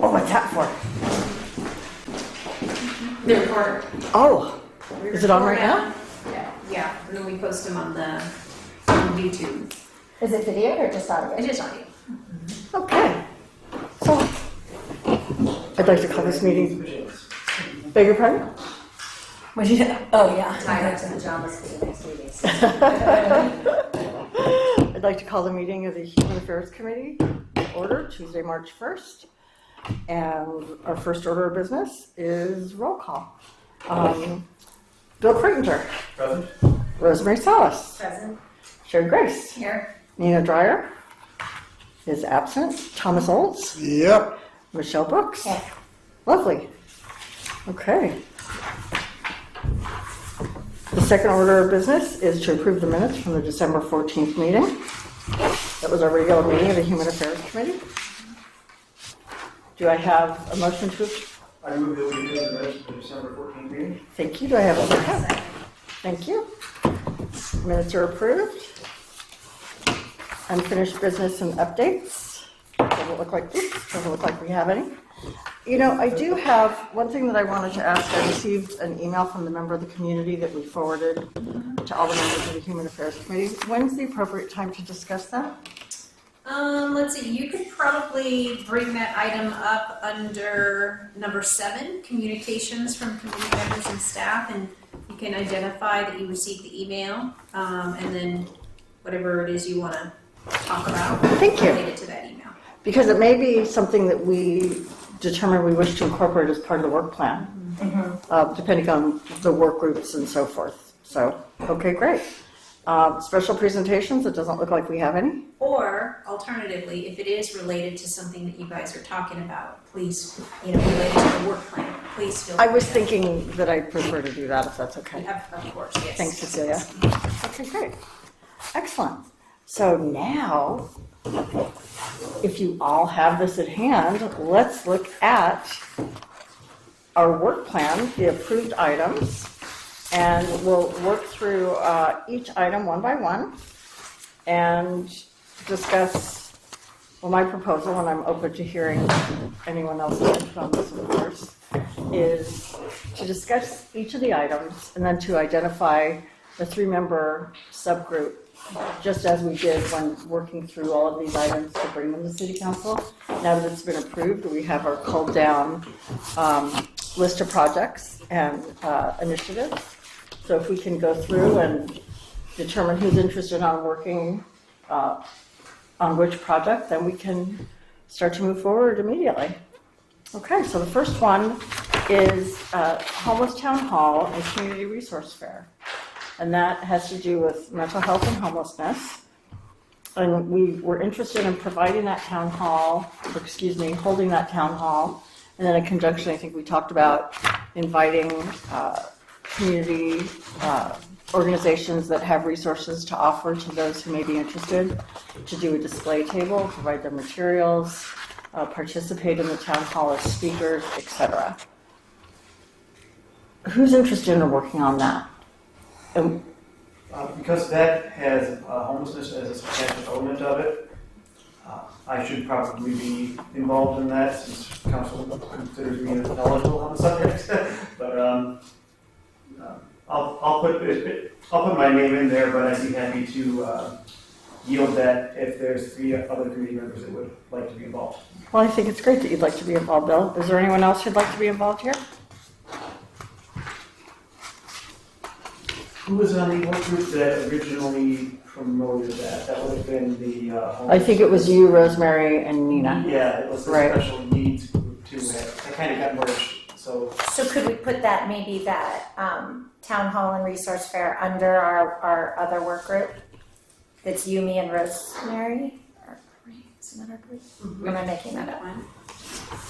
Oh, what's that for? The report. Oh, is it on right now? Yeah, and then we post them on the YouTube. Is it video or just audio? It is audio. Okay. So, I'd like to call this meeting. Beg your pardon? What did you? Oh yeah. Tired to pajamas for the next meeting. I'd like to call the meeting of the Human Affairs Committee to order Tuesday, March 1st. And our first order of business is roll call. Bill Crichtinger. Present. Rosemary Solas. Present. Sherry Grace. Here. Nina Dreyer is absent. Thomas Olds. Yep. Michelle Brooks. Yeah. Lovely. Okay. The second order of business is to approve the minutes from the December 14th meeting. That was our regular meeting of the Human Affairs Committee. Do I have a motion to approve? I move that we do the minutes of the December 14th meeting. Thank you. Do I have a second? Thank you. Minutes are approved. Unfinished business and updates. Doesn't look like this. Doesn't look like we have any. You know, I do have one thing that I wanted to ask. I received an email from the member of the community that we forwarded to all the members of the Human Affairs Committee. When's the appropriate time to discuss that? Let's see, you could probably bring that item up under number 7, communications from committee members and staff, and you can identify that you received the email, and then whatever it is you want to talk about. Thank you. Related to that email. Because it may be something that we determine we wish to incorporate as part of the work plan, depending on the work groups and so forth. So, okay, great. Special presentations, it doesn't look like we have any. Or alternatively, if it is related to something that you guys are talking about, please, related to the work plan, please feel free. I was thinking that I'd prefer to do that if that's okay. Of course, yes. Thanks, Cecilia. Okay, great. Excellent. So now, if you all have this at hand, let's look at our work plan, the approved items, and we'll work through each item one by one and discuss, well, my proposal, and I'm open to hearing anyone else's input on this, of course, is to discuss each of the items and then to identify the 3-member subgroup, just as we did when working through all of these items to bring them to City Council. Now that it's been approved, we have our culled down list of projects and initiatives. So if we can go through and determine who's interested on working on which project, then we can start to move forward immediately. Okay, so the first one is Homeless Town Hall and Community Resource Fair. And that has to do with mental health and homelessness. And we were interested in providing that town hall, holding that town hall. And then in conjunction, I think we talked about inviting community organizations that have resources to offer to those who may be interested to do a display table, provide their materials, participate in the town hall as speakers, etc. Who's interested in working on that? Because that has homelessness as a substantial element of it, I should probably be involved in that since council considers me knowledgeable on the subject. But I'll put my name in there, but I'd be happy to yield that if there's 3 other committee members that would like to be involved. Well, I think it's great that you'd like to be involved, Bill. Is there anyone else who'd like to be involved here? Who was on the work group that originally promoted that? That would have been the I think it was you, Rosemary, and Nina. Yeah, it was the Right. special needs group too. That kind of got merged. So Could we put that, maybe that town hall and resource fair under our other work group? That's you, me, and Rosemary? Isn't that our group? Or am I making that up?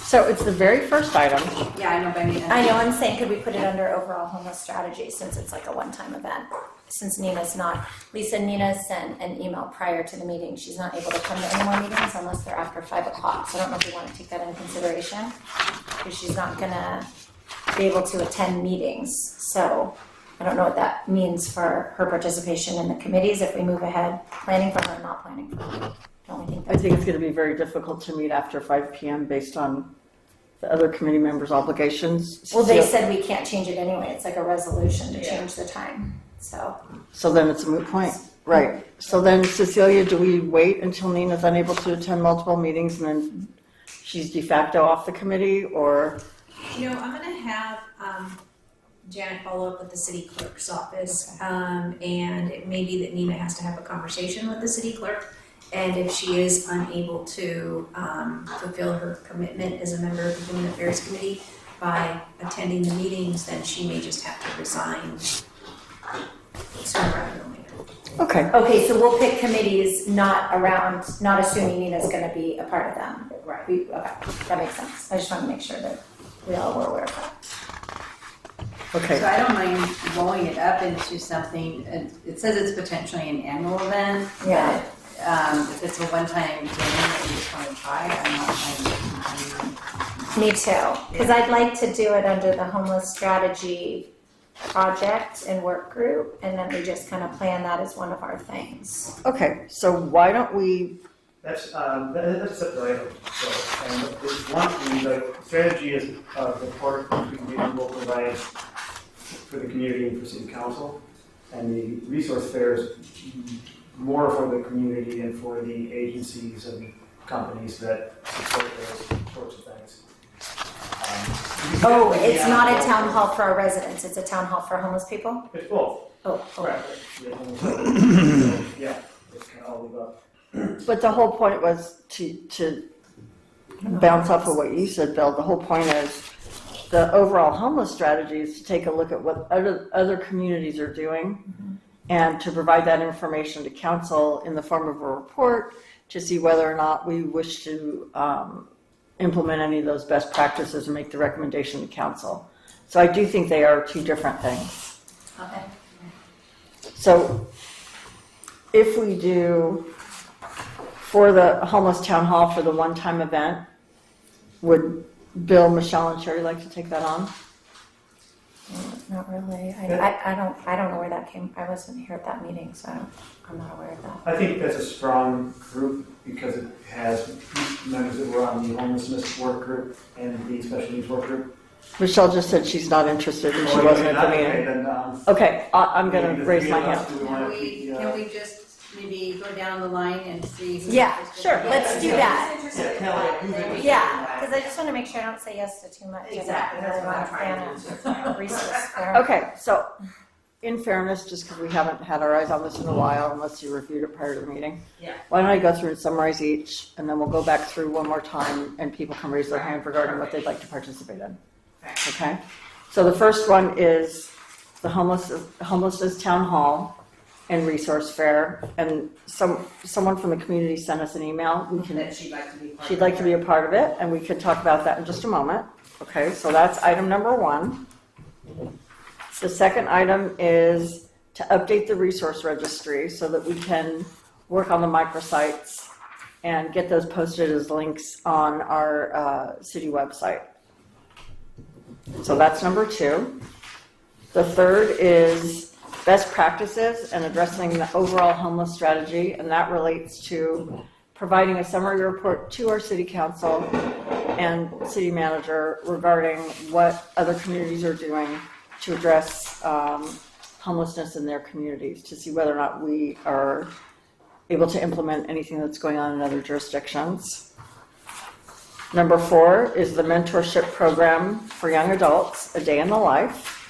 So it's the very first item. Yeah, I know, but I know, I'm saying, could we put it under overall homeless strategy since it's like a one-time event? Since Nina's not, Lisa, Nina sent an email prior to the meeting. She's not able to come to any more meetings unless they're after 5 o'clock. So I don't know if we want to take that into consideration because she's not gonna be able to attend meetings. So I don't know what that means for her participation in the committees if we move ahead, planning for her, not planning for her. Don't we think I think it's going to be very difficult to meet after 5 p.m. based on the other committee members' obligations. Well, they Cecilia- said we can't change it anyway. It's like a resolution to change the time, so. So then it's a moot point. Right. So then, Cecilia, do we wait until Nina's unable to attend multiple meetings and then she's de facto off the committee, or? You know, I'm gonna have, Janet follow up with the city clerk's office, and it may be that Nina has to have a conversation with the city clerk. And if she is unable to, fulfill her commitment as a member of the Human Affairs Committee by attending the meetings, then she may just have to resign sooner rather than later. Okay. Okay, so we'll pick committees not assuming Nina's gonna be a part of them. Right. Okay, that makes sense. I just wanna make sure that we all were aware of that. Okay. So I don't mind blowing it up into something, it says it's potentially an annual event. Yeah. But, if it's a one-time thing that you just want to try, I'm not. Me too, because I'd like to do it under the homeless strategy project and work group, and then we just kind of plan that as one of our things. Okay. So why don't we? That's a separate item. So, and the strategy is the part that the community will provide for the community and for city council, and the resource fair is more for the community and for the agencies and companies that support those sorts of things. Oh, it's not a town hall for our residents, it's a town hall for homeless people? It's both. Oh, Right. okay. Yeah, it's kind of all of up. But the whole point was to bounce off of what you said, Bill. The whole point is the overall homeless strategy is to take a look at what other communities are doing and to provide that information to council in the form of a report to see whether or not we wish to implement any of those best practices and make the recommendation to council. So I do think they are two different things. Okay. So if we do for the homeless town hall for the one-time event, would Bill, Michelle, and Sherry like to take that on? Not really. I don't know where that came. I wasn't here at that meeting, so I'm not aware of that. I think that's a strong group because it has members that were on the homelessness work group and the special needs work group. Michelle just said she's not interested and she wasn't at the meeting. Then, Okay, I'm maybe gonna the raise three my of us, hand. do we want to keep the, Can we just maybe go down the line and see? who's Yeah, interested? sure, let's do that. Interested in Yeah, that, who's then we interested? Yeah, because I just want to make sure I don't say yes to too much. Exactly, that's what I'm trying to do. Resource fair. Okay, so in fairness, just because we haven't had our eyes on this in a while, unless you reviewed it prior to the meeting, Yeah. why don't I go through and summarize each, and then we'll go back through one more time, and people can raise their hand regarding what they'd like to participate in. Okay? So the first one is the homelessness town hall and resource fair, and someone from the community sent us an email. We can That she'd like to be part She'd of like to it. be a part of it, and we can talk about that in just a moment. Okay, so that's item number one. The second item is to update the resource registry so that we can work on the microsites and get those posted as links on our city website. So that's number two. The third is best practices and addressing the overall homeless strategy, and that relates to providing a summary report to our city council and city manager regarding what other communities are doing to address homelessness in their communities, to see whether or not we are able to implement anything that's going on in other jurisdictions. Number four is the mentorship program for young adults, A Day in the Life.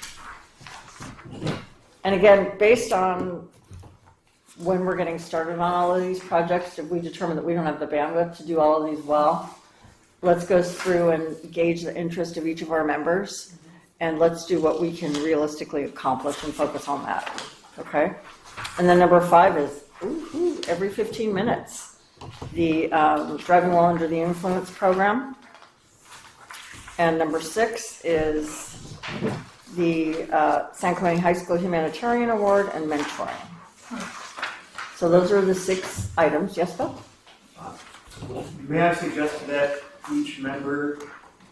And again, based on when we're getting started on all of these projects, if we determine that we don't have the bandwidth to do all of these well, let's go through and gauge the interest of each of our members, and let's do what we can realistically accomplish and focus on that, okay? And then number five is every 15 minutes, the Driving While Under the Influence program. And number six is the San Clemente High School Humanitarian Award and mentoring. So those are the 6 items. Yes, Bill? May I suggest that each member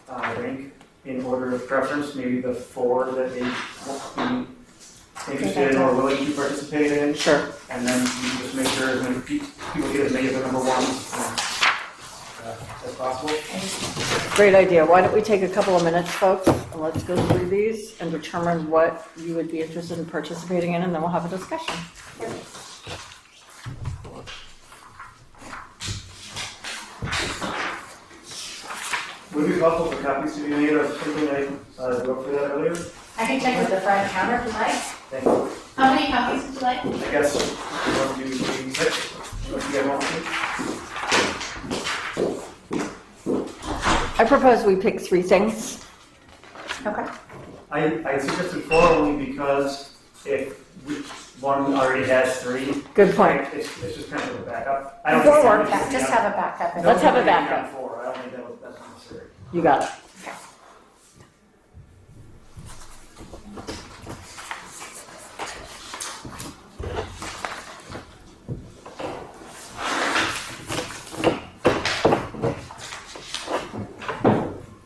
rank in order of preference, maybe the 4 that they won't be interested in or willing to participate in, Sure. and then you just make sure as many people get as many of the number ones as possible. Great idea. Why don't we take a couple of minutes, folks, and let's go through these and determine what you would be interested in participating in, and then we'll have a discussion. Would it be possible for copies to be made of something I wrote for that earlier? I can check with the front counter if you like. Thank you. How many copies would you like? I guess we want to do 6, if you guys want to. I propose we pick 3 things. Okay. I suggested 4 only because if one already has 3. Good point. It's just kind of a backup. I don't 4 think works. somebody should Just be have a backup. on- Let's have a nobody should be backup. on 4. I don't think that's necessary. You got it.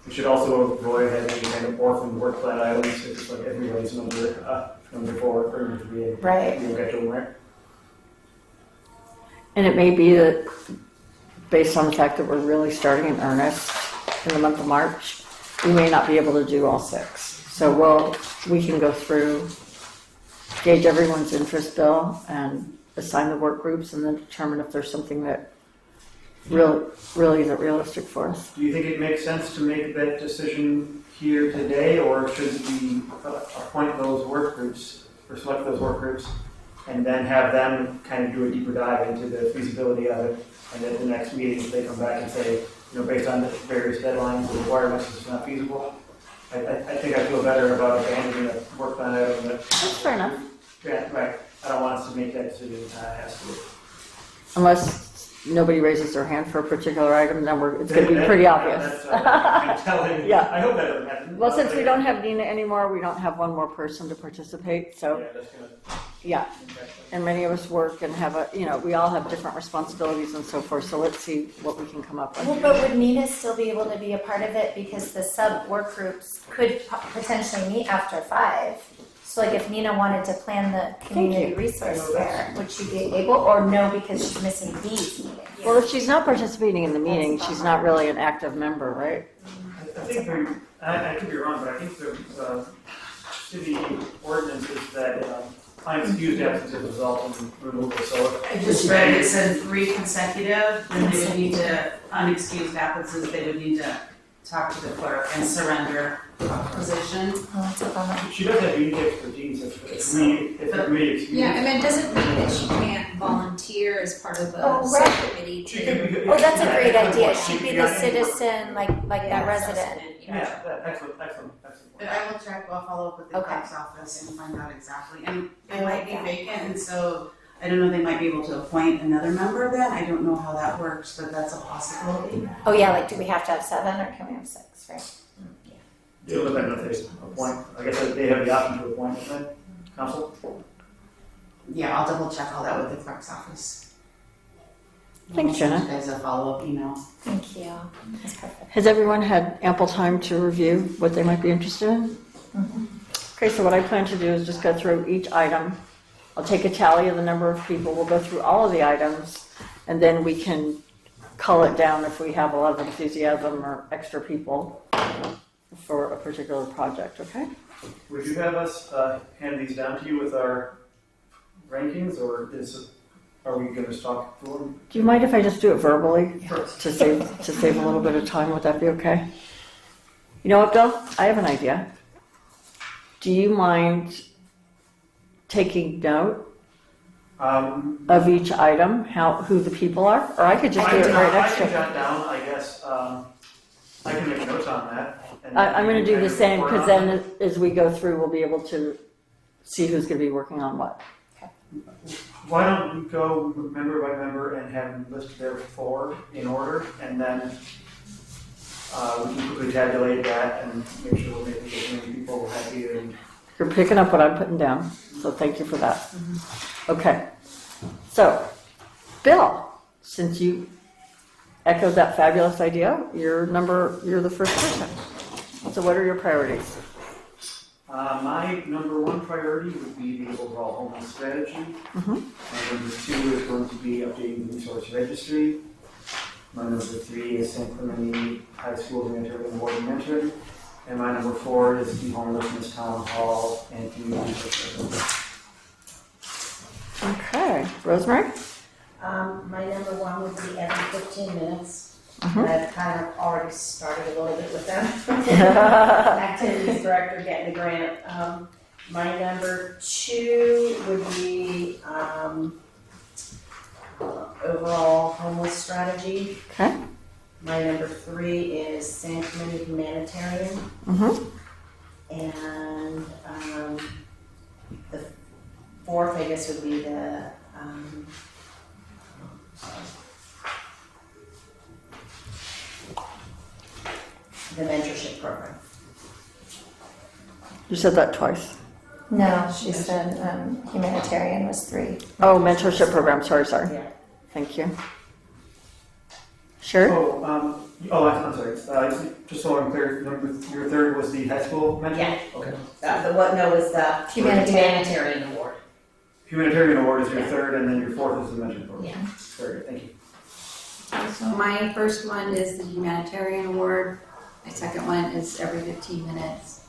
We should also avoid having any kind of orphan work plan items, so just like everybody's number 4 or number 3. Right. You'll get to them, right? And it may be that, based on the fact that we're really starting in earnest in the month of March, we may not be able to do all 6. So we can go through, gauge everyone's interest, Bill, and assign the work groups, and then determine if there's something that really isn't realistic for us. Do you think it makes sense to make that decision here today, or should we appoint those work groups, or select those work groups, and then have them kind of do a deeper dive into the feasibility of it, and then the next meeting, if they come back and say, based on the various deadlines and requirements, it's not feasible? I think I feel better about abandoning a work plan item that, That's fair enough. yeah, right, I don't want us to make that decision, has to. Unless nobody raises their hand for a particular item, then it's going to be pretty obvious. I'm telling, Yeah. I hope that doesn't happen. Well, since we don't have Nina anymore, we don't have one more person to participate, so, Yeah, that's gonna yeah. impact us. And many of us work and have we all have different responsibilities and so forth, so let's see what we can come up Well, with. but would Nina still be able to be a part of it because the sub work groups could potentially meet after 5? So like if Nina wanted to plan the community resource fair, would she be able, or no, because she's missing these meetings? Well, if she's not participating in the meeting, she's not really an active member, right? I think I could be wrong, but I think the city ordinance is that unexcused absences result in removal, so. I just read it said 3 consecutive, then they would need to, unexcused absences, they would need to talk to the clerk and surrender a position. Oh, that's a bummer. She does have unique expertise if we excuse. Yeah, I mean, it doesn't mean that she can't volunteer as part of Oh, a right. subcommittee She to. could be. Oh, that's a great Yeah, idea. that's She'd be yeah, the citizen, like that resident. Yeah, excellent. But I will check, I'll follow up with the Okay. clerk's office and find out exactly. And it might be vacant, and so, I don't know, they might be able to appoint another member then. I don't know how that works, but that's a possibility. Oh, yeah, like do we have to have 7 or can we have 6, right? It'll depend if they appoint, I guess they have the option to appoint, then, council. Yeah, I'll double check all that with the clerk's office. Thanks, I'll send Jenna. you guys a follow-up email. Thank you. That's perfect. Has everyone had ample time to review what they might be interested in? Okay, so what I plan to do is just go through each item. I'll take a tally of the number of people. We'll go through all of the items, and then we can cull it down if we have a lot of enthusiasm or extra people for a particular project, okay? Would you have us hand these down to you with our rankings, or are we going to talk through them? Do you mind if I just do it verbally Sure. to save a little bit of time? Would that be okay? You know what, Bill? I have an idea. Do you mind taking note of each item, who the people are? Or I could just do it right next I to can it. jot down, I guess, I can make notes on that. and I'm going to do kind the of same report because on then as we go through, we'll be able to see who's going to be working on what. Why don't we go member by member and have them list their 4 in order, and then we can quickly tabulate that and make sure we're making as many people happy. And You're picking up what I'm putting down, so thank you for that. Okay, so Bill, since you echoed that fabulous idea, you're the first person. So what are your priorities? my number 1 priority would be the overall homeless strategy. Mhm. And number 2 is going to be updating the resource registry. My number 3 is San Clemente High School Mentoring and Award Mentoring. And my number 4 is the Homelessness Town Hall and Community Mentorship. Okay, Rosemary? My number 1 would be every 15 minutes. Mhm. And I've kind of already started a little bit with them. Activities director getting a grant. My number 2 would be overall homeless strategy. Okay. My number 3 is San Clemente humanitarian. Mm-hmm. And the 4th, I guess, would be the mentorship program. You said that twice. No, she said humanitarian was 3. Oh, mentorship program, sorry. Yeah. Thank you. Sure? I'm sorry. Just so I'm clear, your 3rd was the high school mentor? Yeah. Okay. Was the humanitarian award. Humanitarian award is your 3rd, and then your 4th is the mentor program. Yeah. Very good, thank you. So my first one is the humanitarian award. My second one is every 15 minutes.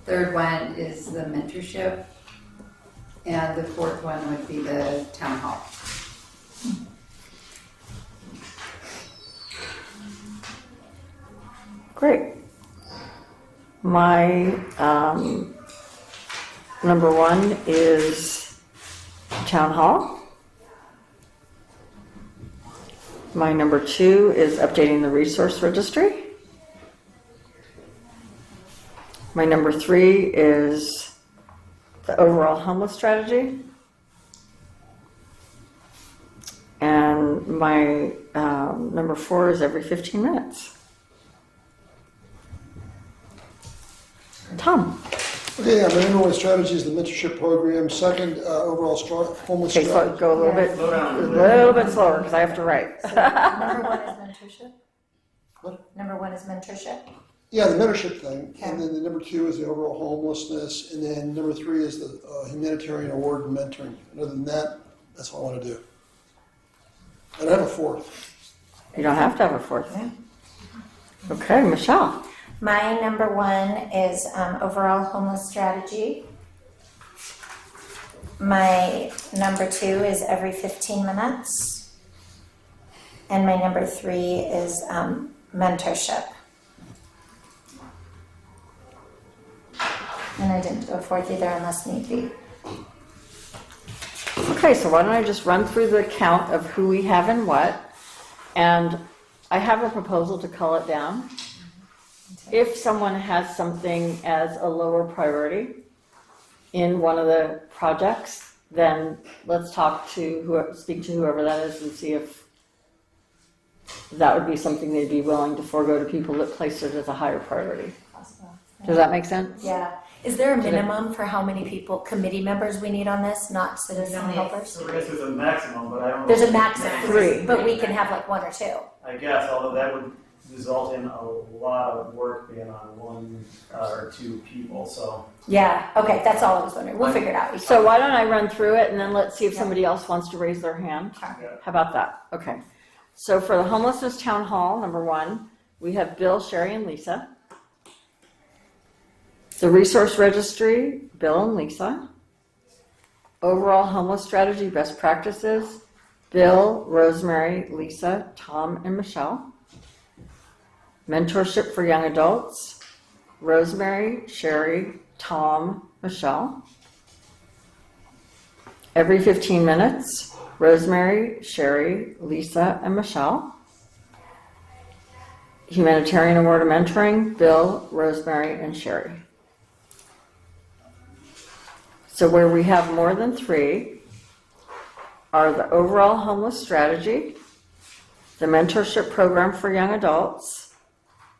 Third one is the mentorship. And the 4th one would be the town hall. Great. My number 1 is town hall. My number 2 is updating the resource registry. My number 3 is the overall homeless strategy. And my number 4 is every 15 minutes. Tom. Okay, my number 1 strategy is the mentorship program. Second, overall homeless Okay, so strategy. go a little bit, Slow down. a little bit slower because I have to write. So number 1 is mentorship? What? Number 1 is mentorship? Yeah, the mentorship thing. Okay. And then the number 2 is the overall homelessness. And then number 3 is the humanitarian award and mentoring. And other than that, that's all I want to do. And I have a 4th. You don't have to have a 4th. Okay, Michelle. My number 1 is overall homeless strategy. My number 2 is every 15 minutes. And my number 3 is mentorship. And I didn't do a 4th either unless need be. Okay, so why don't I just run through the count of who we have and what. And I have a proposal to cull it down. If someone has something as a lower priority in one of the projects, then let's speak to whoever that is and see if that would be something they'd be willing to forego to people that place it as a higher priority. Does that make sense? Yeah. Is there a minimum for how many people, committee members we need on this, not citizen helpers? So I guess there's a maximum, but I don't know. There's a maximum. 3. But we can have like 1 or 2. I guess, although that would result in a lot of work being on 1 or 2 people, so. Yeah, okay, that's all I was wondering. We'll figure it out. So why don't I run through it and then let's see if somebody else wants to raise their hand. Yeah. How about that? Okay. So for the homelessness town hall, number 1, we have Bill, Sherry, and Lisa. The resource registry, Bill and Lisa. Overall homeless strategy best practices, Bill, Rosemary, Lisa, Tom, and Michelle. Mentorship for young adults, Rosemary, Sherry, Tom, Michelle. Every 15 minutes, Rosemary, Sherry, Lisa, and Michelle. Humanitarian Award of Mentoring, Bill, Rosemary, and Sherry. So where we have more than 3 are the overall homeless strategy, the mentorship program for young adults,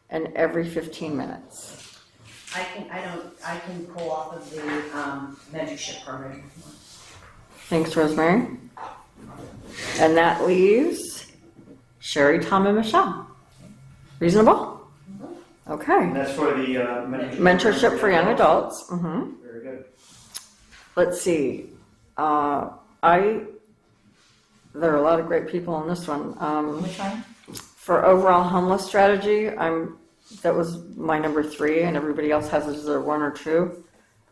and every 15 minutes. I can pull off of the mentorship program. Thanks, Rosemary. And that leaves Sherry, Tom, and Michelle. Reasonable? Okay. And that's for the Mentorship for young adults. Mm-hmm. Very good. Let's see. there are a lot of great people on this one. Which one? For overall homeless strategy, that was my number 3, and everybody else has it as their 1 or 2.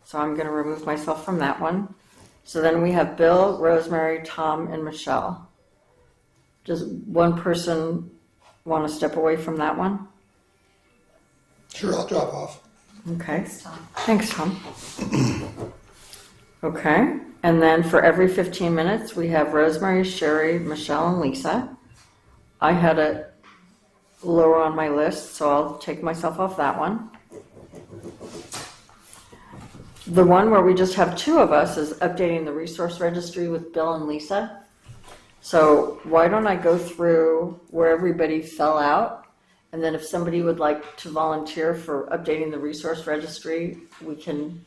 So I'm going to remove myself from that one. So then we have Bill, Rosemary, Tom, and Michelle. Does one person want to step away from that one? Sure, I'll drop off. Okay. Thanks, Tom. Thanks, Tom. Okay. And then for every 15 minutes, we have Rosemary, Sherry, Michelle, and Lisa. I had it lower on my list, so I'll take myself off that one. The one where we just have 2 of us is updating the resource registry with Bill and Lisa. So why don't I go through where everybody fell out, and then if somebody would like to volunteer for updating the resource registry, we can.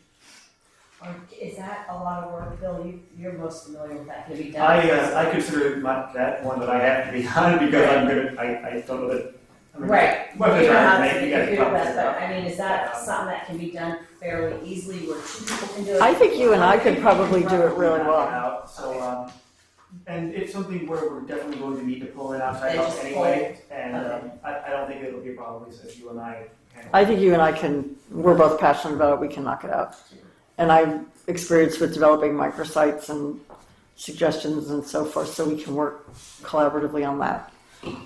Or is that a lot of work, Bill? You're most familiar with that, can it be done? I consider that one that I have to be on because I don't know that. I mean, Right. What You they're know how trying to to make, you do guys probably that, figure but out. I mean, is that something that can be done fairly easily where 2 people can do it? I think you and I could probably do it really well. Out, so, and it's something where we're definitely going to need to pull in outside They help just anyway, and Okay. I don't think it'll be a problem, Lisa, if you and I handle I think you and I we're both passionate about it, we can knock it out. And I've experienced with developing microsites and suggestions and so forth, so we can work collaboratively on that.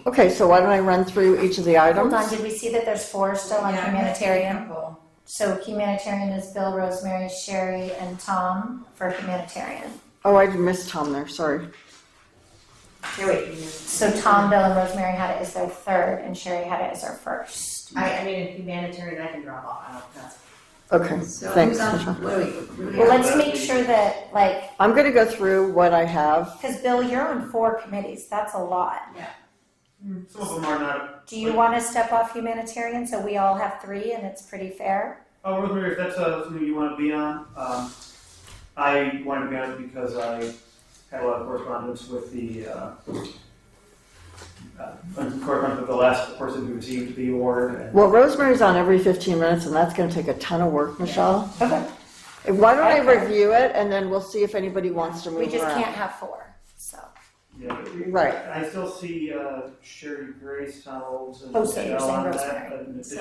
Okay, so why don't I run through each of the items? Hold on, did we see that there's 4 still on Yeah, humanitarian? couple. So humanitarian is Bill, Rosemary, Sherry, and Tom for humanitarian. Oh, I missed Tom there, sorry. Here, wait. So Tom, Bill, and Rosemary had it as their 3rd, and Sherry had it as their 1st. I mean, in humanitarian, I can drop off. I don't, that's. Okay, So thanks, who's on, Michelle. what do we Well, let's make sure that, like, I'm gonna go through what I have. because Bill, you're on 4 committees, that's a lot. Some of them are not. Do you want to step off humanitarian so we all have 3 and it's pretty fair? Oh, Rosemary, if that's something you want to be on, I wanted to be on it because I had a lot of correspondence with the last person who received the award. And Well, Rosemary's on every 15 minutes, and that's gonna take a ton of work, Michelle. Okay. Why don't I Okay. review it, and then we'll see if anybody wants to move We just around. can't have 4, so. yeah, Right. I still see Sherry Grace, Tom Olds, and Oh, so you're Michelle saying on Rosemary. that. in addition So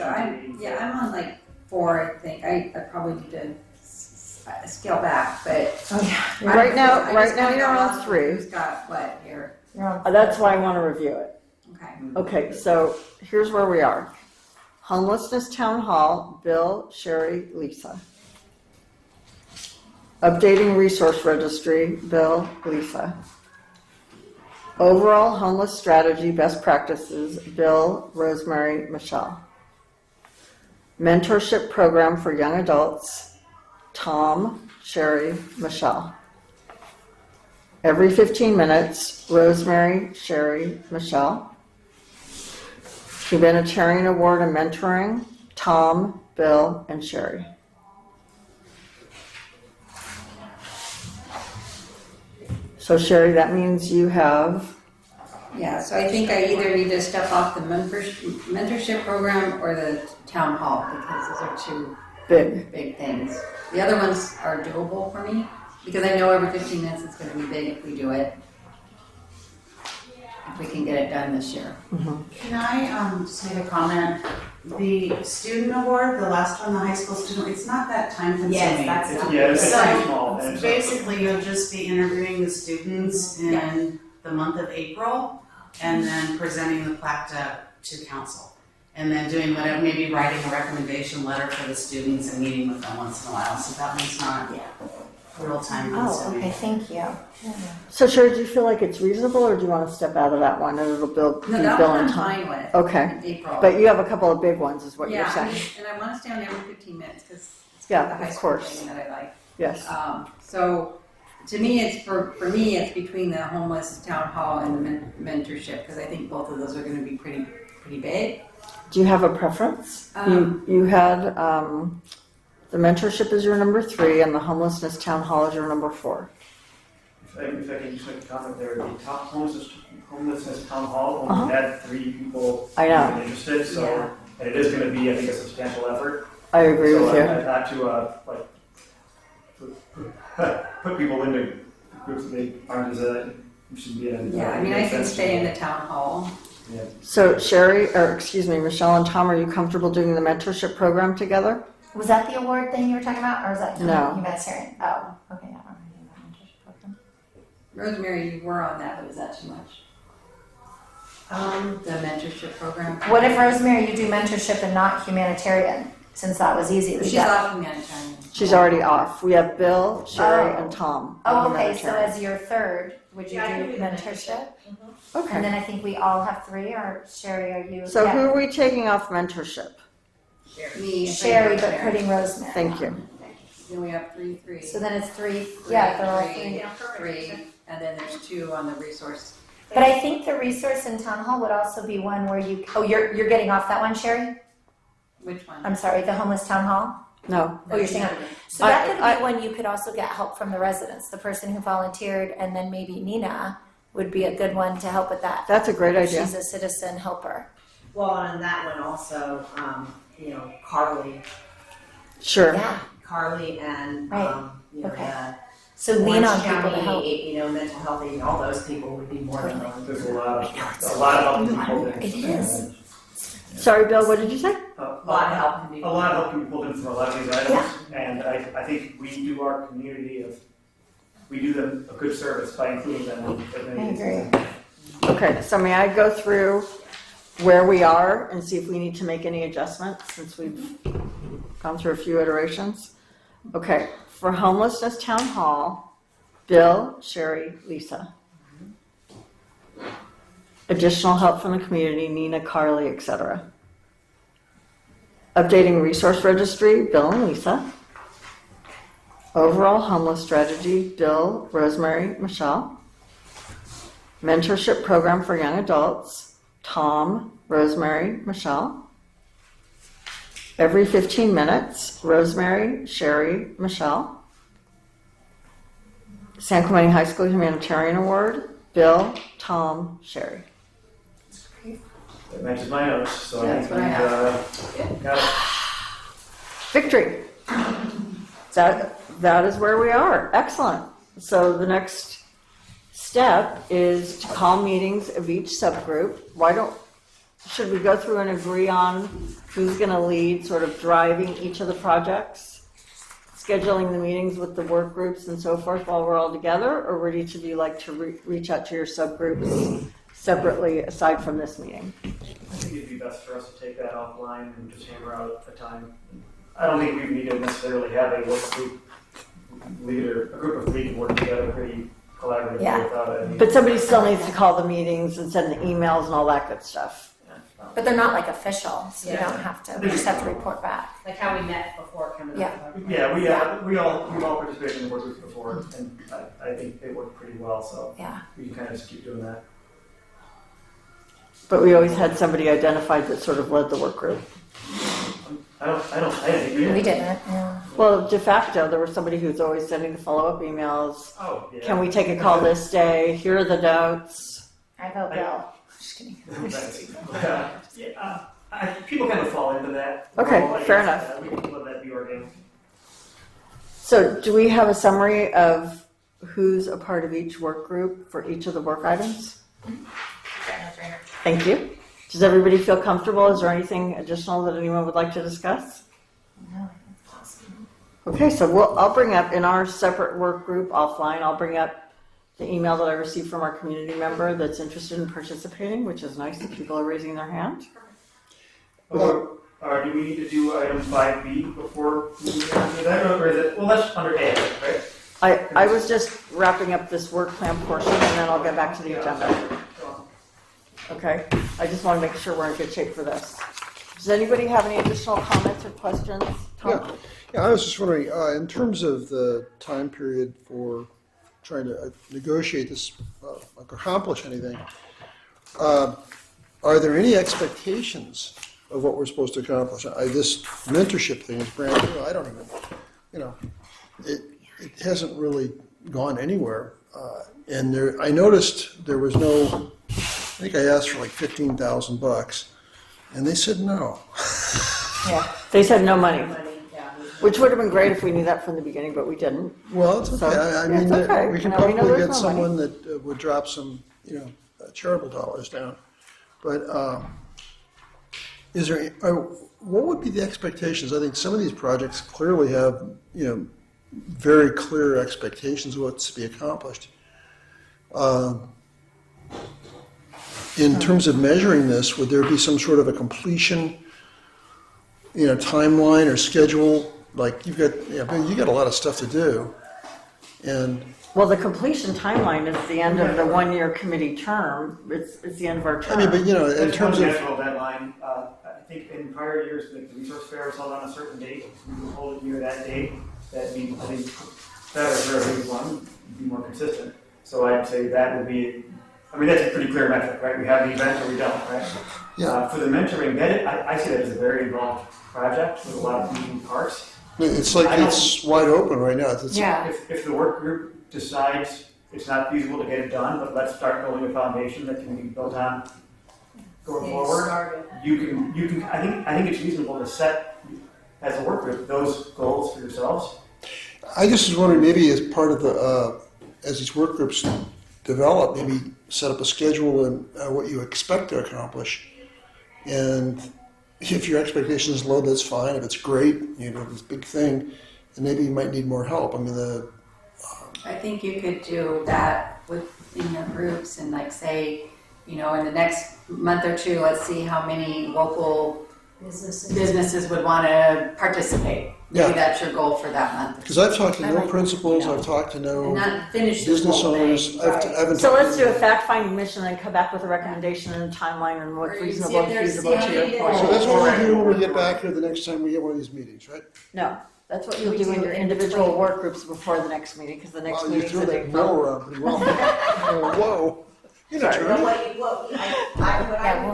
to I'm on like 4, I think. I probably need to scale back, but. Right now, I just right now kinda you're got on lost 3. Who's got what here? You're on That's why I want to review it. Okay. Okay, so here's where we are. Homelessness Town Hall, Bill, Sherry, Lisa. Updating Resource Registry, Bill, Lisa. Overall Homeless Strategy Best Practices, Bill, Rosemary, Michelle. Mentorship Program for Young Adults, Tom, Sherry, Michelle. Every 15 minutes, Rosemary, Sherry, Michelle. Humanitarian Award and Mentoring, Tom, Bill, and Sherry. So Sherry, that means you have, Yeah, so I think I either need to step off the mentorship program or the town hall because those are 2 big. big things. The other ones are doable for me because I know every 15 minutes it's going to be big if we do it. If we can get it done this year. Can I just make a comment? The student award, the last one, the high school student, it's not that time consuming. Yes, that's It's, not. yeah, it's So, pretty small. And it's basically, you'll just be interviewing the students in the month of April and then presenting the plaque to council. And then doing whatever, maybe writing a recommendation letter for the students and meeting with them once in a while. So that one's not real time Oh, consuming. okay, thank you. So Sherry, do you feel like it's reasonable, or do you want to step out of that one and it'll build, No, be that Bill one I'm and Tom? fine with. Okay. In April. But you have a couple of big ones, is what you're Yeah, saying. and I want to stay on every 15 minutes because it's Yeah, the high of school course. thing that I like. Yes. So to me, it's for me, it's between the homeless town hall and the mentorship because I think both of those are going to be pretty big. Do you have a preference? You had the mentorship is your number 3, and the homelessness town hall is your number 4. If I can just make a comment there, the top homelessness town hall Uh-huh. only had 3 people I know. interested, so Yeah. and it is going to be, I think, a substantial effort. I agree so with you. Not to put people into groups that they aren't as we should be in. Yeah, I mean, I can stay in the town hall. Yeah. So Michelle and Tom, are you comfortable doing the mentorship program together? Was that the award thing you were talking about, or was that No. humanitarian? Oh, okay, I don't know anything about mentorship program. Rosemary, you were on that, but was that too much? The mentorship program? What if, Rosemary, you do mentorship and not humanitarian, since that was easy? We She's got- off humanitarian. She's already off. We have Bill, Sherry, Oh. and Tom. Oh, on okay, so humanitarian. as your third, would you Yeah, I can do do the mentorship? Okay. And then I think we all have three, or Sherry, are you? So yeah. who are we taking off mentorship? Me. Sherry, but Rosemary. putting Rosemary. Thank you. Then we have three. So then it's three, yeah, they're all Three. three. Yeah, perfect. Three, and then there's two on the resource. But I think the resource in town hall would also be one where you, oh, you're getting off that one, Sherry? Which one? I'm sorry, the homeless town hall? No. Oh, you're saying, so that could be when you could also get help from the residents, the person who volunteered, and then maybe Nina would be a good one to help with that. That's a great idea. She's a citizen helper. Well, and that one also, Carly Sure. Yeah, and, Right. you know, Okay. the so lean on Orange people to help. County, you know, mental health, aid, all those people would be more than willing. There's a lot of help people there. It is. Sorry, Bill, what did you say? A lot of help can be. A lot of help can be pulled in from a lot of these items, and I think we do our community we do them a good service by including them in as many I of these agree. things. Okay, so may I go through where we are and see if we need to make any adjustments since we've gone through a few iterations? Okay, for homelessness town hall, Bill, Sherry, Lisa. Additional help from the community, Nina, Carly, etc. Updating resource registry, Bill and Lisa. Overall homeless strategy, Bill, Rosemary, Michelle. Mentorship program for young adults, Tom, Rosemary, Michelle. Every 15 minutes, Rosemary, Sherry, Michelle. San Clemente High School Humanitarian Award, Bill, Tom, Sherry. That matches my notes, so I That's think what I we've got it. Victory. That is where we are. Excellent. So the next step is to call meetings of each subgroup. Should we go through and agree on who's going to lead, sort of driving each of the projects, scheduling the meetings with the work groups and so forth while we're all together, or would each of you like to reach out to your subgroups separately aside from this meeting? I think it'd be best for us to take that offline and just hammer out a time. I don't think we need to necessarily have a work group leader, a group of three can work together pretty collaboratively Yeah. without any. But somebody still needs to call the meetings and send the emails and all that good stuff. But they're not like official, so you Yeah. don't have to, we just have to report back. Like how we met before coming Yeah. up. Yeah, we've all participated in the work groups before, and I think they work pretty well, so Yeah. we can kind of just keep doing that. But we always had somebody identified that sort of led the work group. I think we We did. didn't, yeah. Well, de facto, there was somebody who's always sending the follow-up emails. Oh, yeah. Can we take a call this day? Here are the notes. I vote Bill. Just kidding. People kind of fall into that. Okay, Well, I fair guess, enough. We can let that be organic. So do we have a summary of who's a part of each work group for each of the work items? Thank you. Does everybody feel comfortable? Is there anything additional that anyone would like to discuss? No, I think it's awesome. Okay, so I'll bring up in our separate work group offline, I'll bring up the email that I received from our community member that's interested in participating, which is nice that people are raising their hand. Do we need to do item 5B before we move on to that, or is it, well, that's under A, right? I was just wrapping up this work plan portion and then I'll get back to the agenda. Okay, I just want to make sure we're in good shape for this. Does anybody have any additional comments or questions? Tom? Yeah, I was just wondering, in terms of the time period for trying to negotiate this, accomplish anything, are there any expectations of what we're supposed to accomplish? This mentorship thing is brand new. I don't even, it hasn't really gone anywhere. And I noticed there was no, I think I asked for like $15,000, and they said no. Yeah, they said no money. Yeah. Which would have been great if we knew that from the beginning, but we didn't. Well, it's okay. So, I yeah, mean, it's okay. we can No, we know probably there's get no money. someone that would drop some, charitable dollars down. But is there, what would be the expectations? I think some of these projects clearly have, very clear expectations of what's to be accomplished. In terms of measuring this, would there be some sort of a completion, timeline or schedule? Like you got a lot of stuff to do, and Well, the completion timeline is the end of the one-year committee term. It's the end of our term. I mean, but in That's terms one of natural deadline. I think in prior years, the resource fair was held on a certain date. We would hold it near that date. That means, I think, better for everyone, be more consistent. So I'd say that would be, that's a pretty clear metric, right? We have the event or we don't, right? Yeah. For the mentoring, I see that as a very involved project with a lot of moving parts. it's like it's wide open right now. Yeah. If the work group decides it's not feasible to get it done, but let's start building a foundation that can be built on going forward, you can. I think it's reasonable to set as a work group those goals for yourselves. I just was wondering, maybe as part of the as these work groups develop, maybe set up a schedule and what you expect to accomplish. And if your expectation is low, that's fine. If it's great, this big thing, then maybe you might need more help. I think you could do that within your groups and say, in the next month or two, let's see how many local businesses would want to participate. Maybe that's your goal for that month. Because I've talked to I no like, principals, I've talked to no And not finish the business whole owners. thing. I haven't So talked let's to do a fact-finding mission and come back with a recommendation and a timeline and what's Or you see reasonable if and there's feasible to your CID point. So that's what we'll do when we get back here the next time we get one of these meetings, right? No, that's what you'll We do do in your in individual between. work groups before the next meeting, because the next Wow, you meeting's threw in that mill April. around pretty well. Whoa. Sorry, we'll I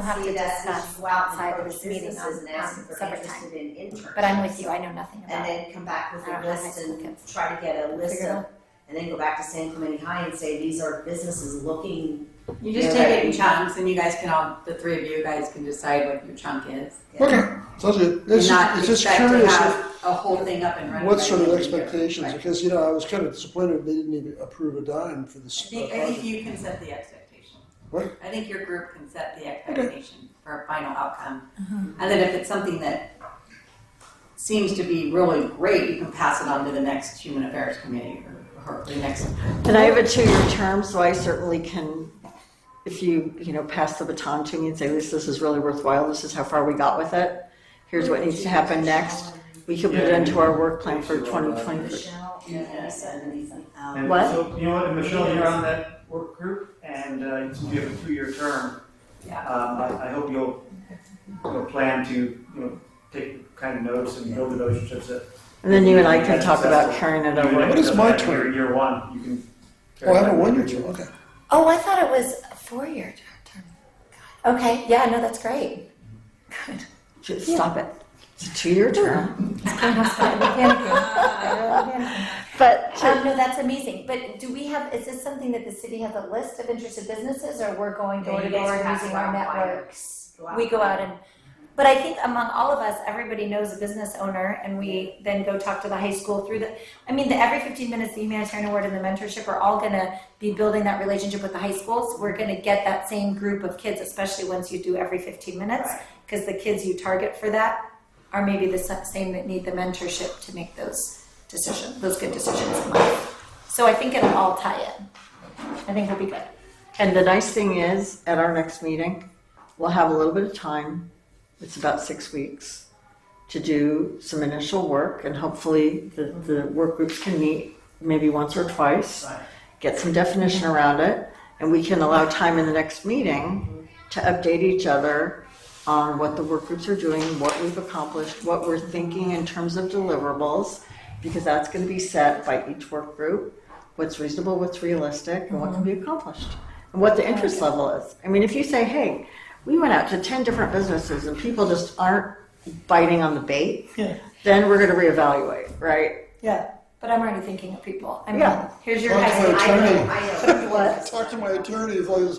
have would to see that discuss is go out outside of and this approach meeting businesses on and ask if they're separate interested in interns. But I'm with you, I know nothing And about it. then come back with I a don't have high list school and kids. try to get a list Figure it of, out. and then go back to San Clemente High and say, these are businesses looking. You just take it in chunks and you guys can the three of you guys can decide what your chunk is. Okay, sounds good. And not It's just expect to curious have a whole thing up and running. what by sort of the end the year. expectations, Right. because, I was kind of disappointed they didn't even approve a dime for this I think project. you can set the expectation. What? I think your group can set the expectation for a final outcome. And then if it's something that seems to be really great, you can pass it on to the next Human Affairs Committee or the next. And I have a 2-year term, so I certainly can, if you pass the baton to me and say, Lisa, this is really worthwhile, this is how far we got with it, here's what needs to happen next, we can put it into our work plan for 2023. Michelle and Lisa and Lisa. And What? so, and Michelle, you're on that work group, and since you have a 2-year term, I hope you'll plan to take kind of notes and build relationships that. And then you and I can talk about carrying it over. What is my term? Year one, you can. Oh, I have a 1-year term, okay. Oh, I thought it was a 4-year term. Okay, yeah, no, that's great. Good. Just stop it. It's a 2-year term. But No, that's amazing. But do we have, is this something that the city has a list of interested businesses, or we're going door to You guys door pass using it our out, find it. networks? We go out and, but I think among all of us, everybody knows a business owner, and we then go talk to the high school through the every 15 minutes, the humanitarian award and the mentorship are all gonna be building that relationship with the high schools. We're gonna get that same group of kids, especially once you do every 15 minutes, because the kids you target for that are maybe the same that need the mentorship to make those decisions, those good decisions in life. So I think it'll all tie in. I think we'll be good. And the nice thing is, at our next meeting, we'll have a little bit of time. It's about 6 weeks to do some initial work, and hopefully the work groups can meet maybe once or twice, get some definition around it, and we can allow time in the next meeting to update each other on what the work groups are doing, what we've accomplished, what we're thinking in terms of deliverables, because that's going to be set by each work group, what's reasonable, what's realistic, and what can be accomplished, and what the interest level is. I mean, if you say, hey, we went out to 10 different businesses and people just aren't biting on the bait, then we're going to reevaluate, right? Yeah. But I'm already thinking of people. I mean, Yeah. here's your Talk high to my school. attorney. What? Talk to my attorney as long as.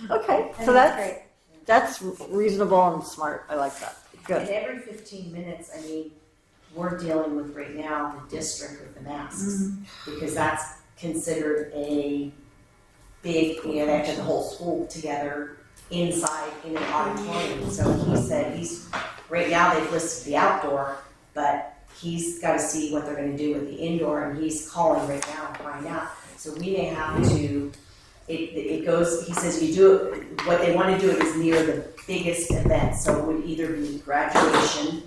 Okay, And so that's great. that's reasonable and smart. I like that. Good. And every 15 minutes, I mean, we're dealing with right now the district with the masks, because that's considered a big, you know, they have to have the whole school together inside in an auditorium. So he said right now they've listed the outdoor, but he's got to see what they're going to do with the indoor, and he's calling right now to find out. So we may have to, it goes, he says you do it, what they want to do it is near the biggest event. So it would either be graduation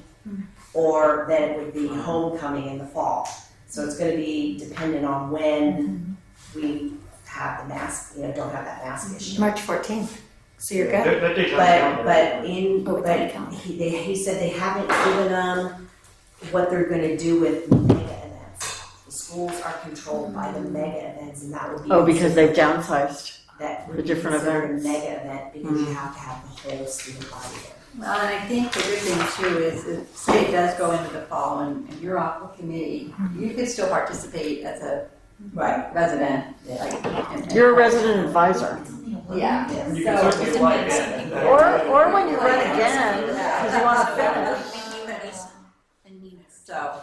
or then it would be homecoming in the fall. So it's going to be dependent on when we have the mask, you know, don't have that mask issue. March 14th. So you're good. He said they haven't given them what they're going to do with mega events. The schools are controlled by the mega events, and that would be. Oh, because they've downsized. That would the be different considered events. a mega event because you have to have the whole student body there. Well, and I think the good thing too is if, say it does go into the fall and you're off the committee, you could still participate as a resident. Like, You're a resident advisor. Yeah. You can certainly apply again. Or when you run again, because you want to finish. So,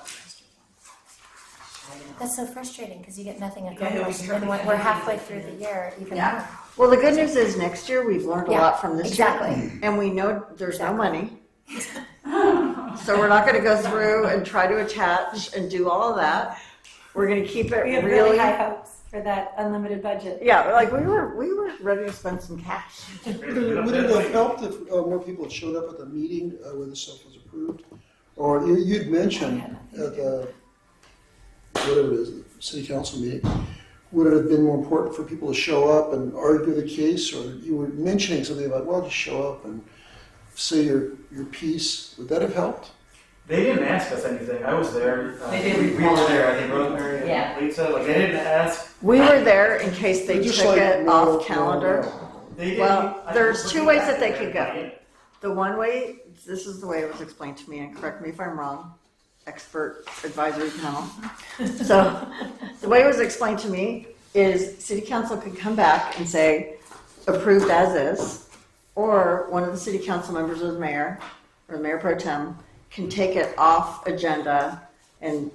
That's so frustrating because you get nothing Yeah, accomplished. we And when we're halfway through the year, even Yeah. more. Well, the good news is next year we've learned a Yeah, lot from this exactly. year. And we know there's no money. So we're not going to go through and try to attach and do all of that. We're going to keep it We have really. really high hopes for that unlimited budget. Yeah, like we were ready to spend some cash. Would it have helped if more people had showed up at the meeting where this stuff was approved? Or you'd mentioned at the, whatever it is, the city council meeting, would it have been more important for people to show up and argue the case? Or you were mentioning something about, well, just show up and say your piece. Would that have helped? They didn't ask us anything. I was there. They didn't. We were there. I think Rosemary Yeah. and Lisa. Like they didn't ask. We were there in case they Just took like it no, off no, calendar. no. They didn't. Well, I there's think two we ways asked that they them could go. anybody. The one way, this is the way it was explained to me, and correct me if I'm wrong, expert advisory panel. So the way it was explained to me is city council could come back and say approved as is, or one of the city council members or the mayor or the mayor pro tem can take it off agenda and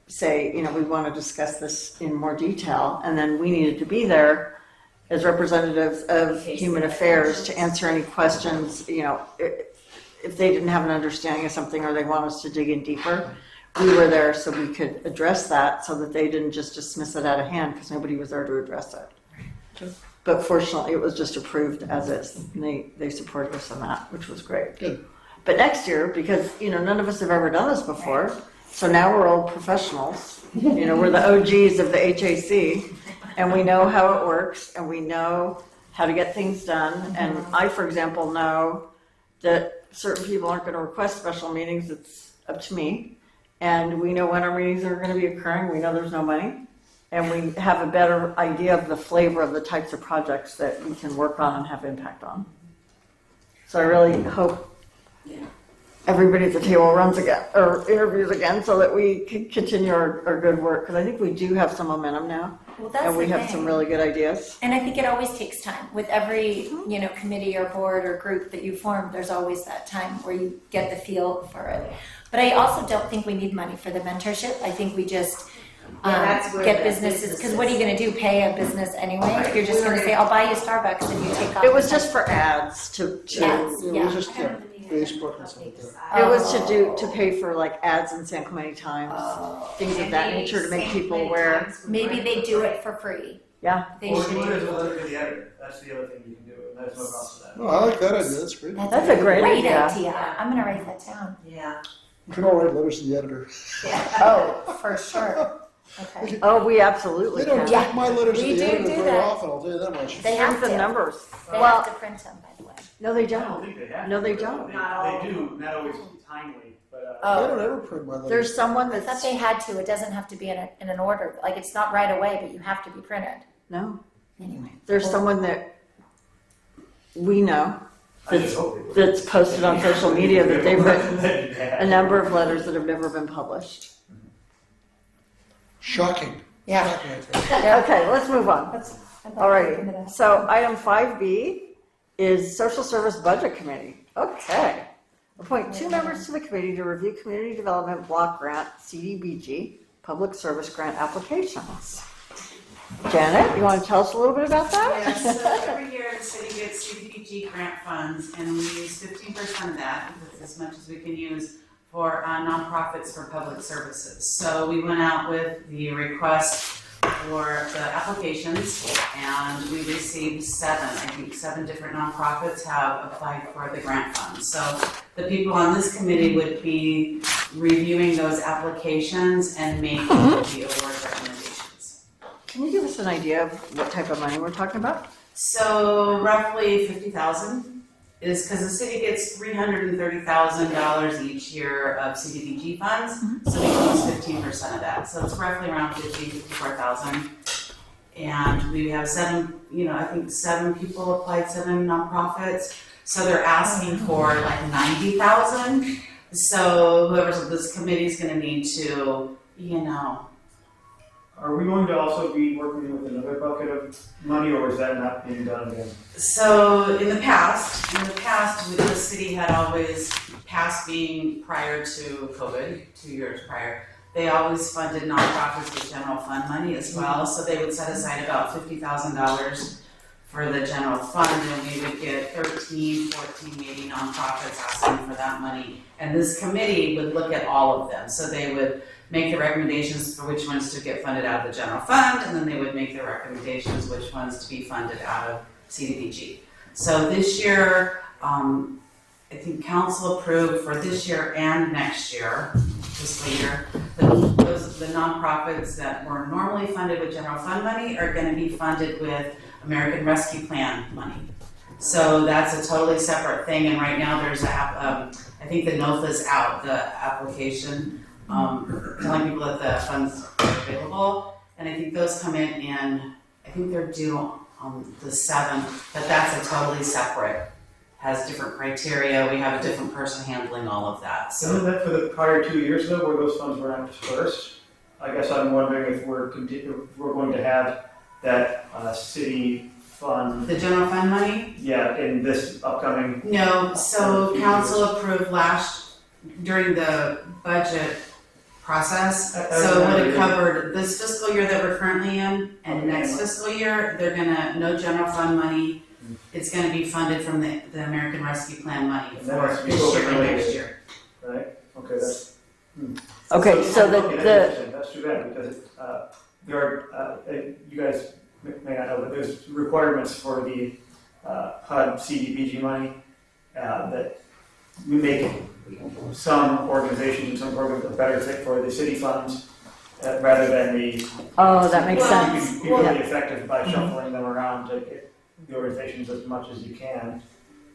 say, you know, we want to discuss this in more detail, and then we needed to be there as representatives of human affairs to answer any questions, you know, if they didn't have an understanding of something or they want us to dig in deeper. We were there so we could address that so that they didn't just dismiss it out of hand because nobody was there to address it. But fortunately, it was just approved as is. And they supported us on that, which was great. Good. But next year, because, you know, none of us have ever done this before, so now we're old professionals. You know, we're the OGs of the HAC, and we know how it works, and we know how to get things done. And I, for example, know that certain people aren't going to request special meetings. It's up to me. And we know when our meetings are going to be occurring. We know there's no money. And we have a better idea of the flavor of the types of projects that we can work on and have impact on. So I really hope everybody at the table runs again, or interviews again, so that we can continue our good work. Because I think we do have some momentum now. Well, that's And we the have thing. some really good ideas. And I think it always takes time. With every, you know, committee or board or group that you form, there's always that time where you get the feel for it. But I also don't think we need money for the mentorship. I think we just that's where get the businesses, because what are you businesses- going to do? Pay a business anyway? If you're just going to say, I'll buy you Starbucks and you take off. It was just for ads to Yes. It Yeah. was just Facebook and stuff like that. it was to pay for like ads in San Clemente Times, things of that nature to make people aware. Maybe they do it for free. Yeah. They Or should do it do as a it. letter to the editor. That's the other thing you can do, and there's no cost to that. No, I like that idea. That's great. That's a great idea. I'm going to write that down. Yeah. You can all write letters to the editor. Oh, for sure. Okay. Oh, we absolutely They don't can. take my letters to We the do editor do very that. often, I'll tell you that much. They have Strength in to. numbers. They Well, have to print them, by the way. no, they I don't don't. think they have. No, they don't. They do, not always timely, but. I don't ever print my letters. There's someone I thought that's they had to. It doesn't have to be in an order. Like, it's not right away, but you have to be printed. no. Anyway. There's someone that we know I just hope they would. that's posted on social media that they've written That'd be bad. a number of letters that have never been published. Shocking. Yeah. Shocking, I think. Okay, let's move on. Alrighty, so item 5B is Social Service Budget Committee. Okay, Appoint 2 members to the committee to review community development block grant, CDBG, public service grant applications. Janet, you want to tell us a little bit about that? Yes, so every year the city gets CDBG grant funds, and we use 15% of that, because it's as much as we can use for nonprofits for public services. So we went out with the request for the applications, and we received 7 different nonprofits have applied for the grant funds. So the people on this committee would be reviewing those applications and making the award recommendations. Can you give us an idea of what type of money we're talking about? So roughly 50,000 is because the city gets $330,000 each year of CDBG funds, so we use 15% of that. So it's roughly around 54,000. And we have 7 people applied, 7 nonprofits. So they're asking for like 90,000. So whoever's on this committee is going to need to, Are we going to also be working with another bucket of money, or is that not being done again? So in the past, the city had always, past being prior to COVID, 2 years prior, they always funded nonprofits with general fund money as well. So they would set aside about $50,000 for the general fund, and we would get 13, 14 maybe nonprofits asking for that money. And this committee would look at all of them. So they would make the recommendations for which ones to get funded out of the general fund, and then they would make the recommendations which ones to be funded out of CDBG. So this year, I think council approved for this year and next year, fiscal year, the nonprofits that were normally funded with general fund money are going to be funded with American Rescue Plan money. So that's a totally separate thing, and right now there's I think the NOFA's out, the application, telling people that the funds are available, and I think those come in, I think they're due on the 7th, but that's a totally separate, has different criteria, we have a different person handling all of that. So Isn't that for the prior 2 years though, where those funds were not dispersed? I guess I'm wondering if we're going to have that city fund. the general fund money? Yeah, in this upcoming. No, so council approved during the budget process, so it would have covered this fiscal year that we're currently in, and next fiscal year, they're no general fund money. It's gonna be funded from the American Rescue Plan money And that for has to be this year and overlaid. next year. Right, okay, that's. Okay, so That's too bad, because there are, you guys may not know, but there's requirements for the HUD CDBG money that we make some organizations and some programs a better fit for the city funds rather than the. Oh, that makes Well, sense. You can be really effective by shuffling them around to get the organizations as much as you can.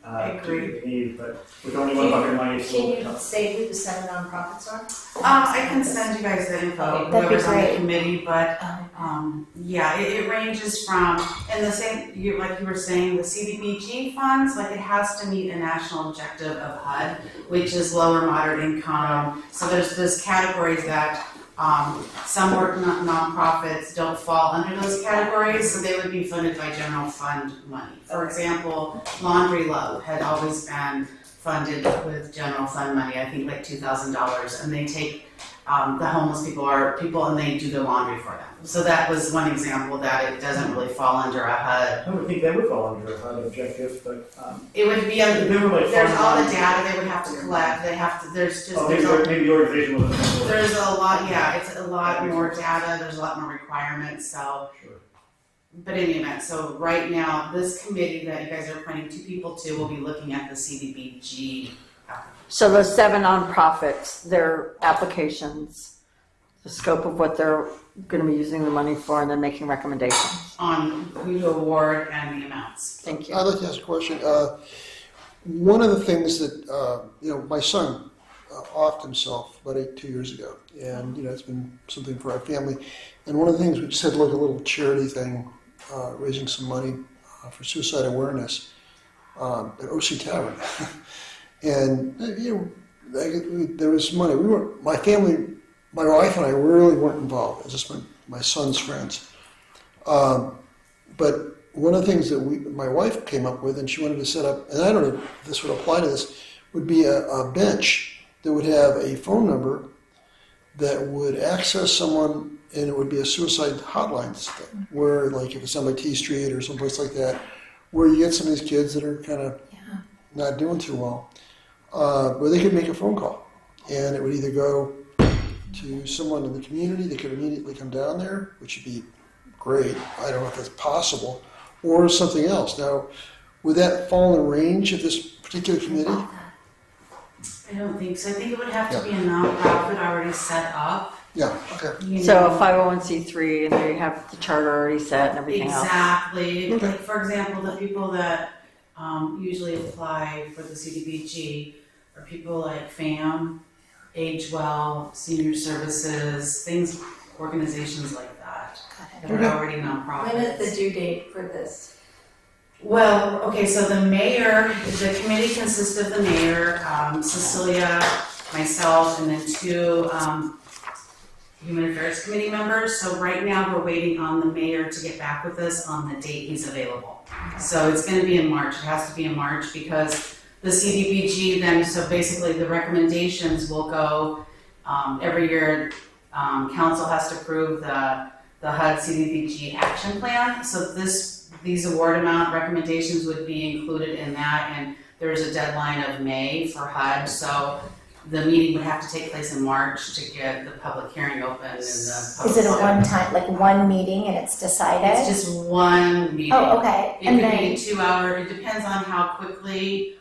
I agree. To need, but with only one bucket of money, it's a Can little you tough. say who the 7 nonprofits are? I can send you guys the info, That'd be whoever's on the great. committee, but yeah, it ranges from, and the same, like you were saying, the CDBG funds, like it has to meet a national objective of HUD, which is lower moderate income. So there's categories that some nonprofits don't fall under those categories, so they would be funded by general fund money. For example, Laundry Love had always been funded with general fund money, I think like $2,000, and they take the homeless people and they do their laundry for them. So that was one example that it doesn't really fall under a HUD. I would think that would fall under a HUD objective, but. It would be there's all the data they would have to collect. They have to. There's just Maybe the organization was. there's a lot. Yeah, it's a lot more data. There's a lot more requirements. So. Sure. But in any event, so right now, this committee that you guys are appointing 2 people to will be looking at the CDBG. So those 7 nonprofits, their applications, the scope of what they're going to be using the money for, and then making recommendations. On who to award and the amounts. Thank you. I'd like to ask a question. One of the things that, my son offed himself about 2 years ago, and, it's been something for our family. And one of the things we just had like a little charity thing, raising some money for suicide awareness at OC Tavern. And, there was money. My family, my wife and I really weren't involved. It was just my son's friends. But one of the things that my wife came up with, and she wanted to set up, and I don't know if this would apply to this, would be a bench that would have a phone number that would access someone, and it would be a suicide hotline system, where like if it's on by T Street or someplace like that, where you get some of these kids that are kind of not doing too well, where they could make a phone call, and it would either go to someone in the community that could immediately come down there, which would be great. I don't know if that's possible, or something else. Now, would that fall in the range of this particular committee? I don't think so. I think it would have to be a nonprofit already set up. Yeah, okay. You So know. a 501c3 and they have the charter already set and everything else. Exactly. Okay. Like, for example, the people that usually apply for the CDBG are people like FAM, Age Well, Senior Services, organizations like that that are already nonprofits. When is the due date for this? Well, okay, so the committee consists of the mayor, Cecilia, myself, and then two Human Affairs Committee members. So right now, we're waiting on the mayor to get back with us on the date he's available. So it's gonna be in March, it has to be in March, because the CDBG then, so basically the recommendations will go, every year, council has to approve the HUD CDBG action plan. So these award amount recommendations would be included in that, and there's a deadline of May for HUD, so the meeting would have to take place in March to get the public hearing open and the Is it a one time, like one meeting and it's decided? It's just one meeting. Oh, okay, It and could then, be 2 hour, it depends on how quickly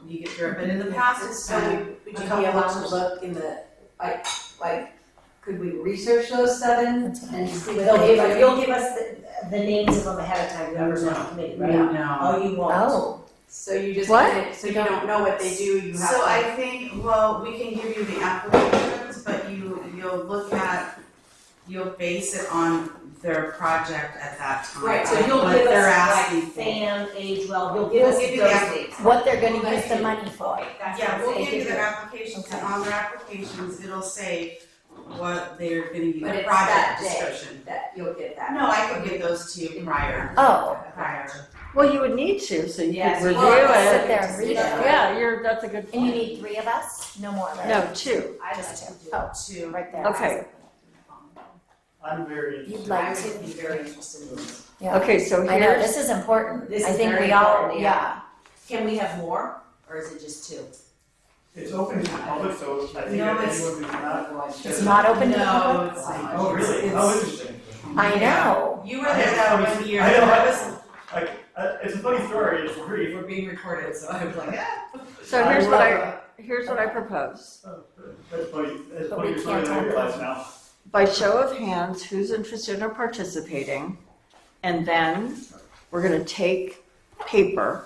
you get through it, but in the past it's So been would a you couple be able to hours. look in the, like, could we research those 7 and see what You'll give us the names of them ahead of time, whoever's on the committee, right? No. Oh, you won't? oh, So you just, What? so you don't know what they do, you have to. So I think, well, we can give you the applications, but you'll base it on their project at that time. Right, so you'll what give they're us asking like for. FAM, Age Well, you'll give us We'll give those you the dates. what they're gonna use the money for. That's Yeah, what we'll I'm give you saying. their applications, and on their applications, it'll say what they're gonna use, But the it's that project day. description. That you'll get that. No, I could get those to you prior. Oh, Well, you would need to, so you Yes, could you review will. sit it. there and read it. Yeah, that's a good And you point. need 3 of us? No more, right? No, 2. I Just like to 2. do Oh, Two. right there. Okay. I'm very You'd interested. like I to, would be very interested in this. yeah. Okay, so I know, here's, this is important. This I is think very we all, important, yeah. Can we have more, or is it just 2? It's open to the public, so I think No, that it's- anyone who's not. It's not open to the No, public? it's Oh, really? Oh, interesting. I know. You were there that one year. I know, That was- Like, it's a funny story, it's free. We're being recorded, so I was like, so here's what I propose. That's funny, it's But funny, we you're funny can't than I have realize now. By show of hands, who's interested in participating? And then we're gonna take paper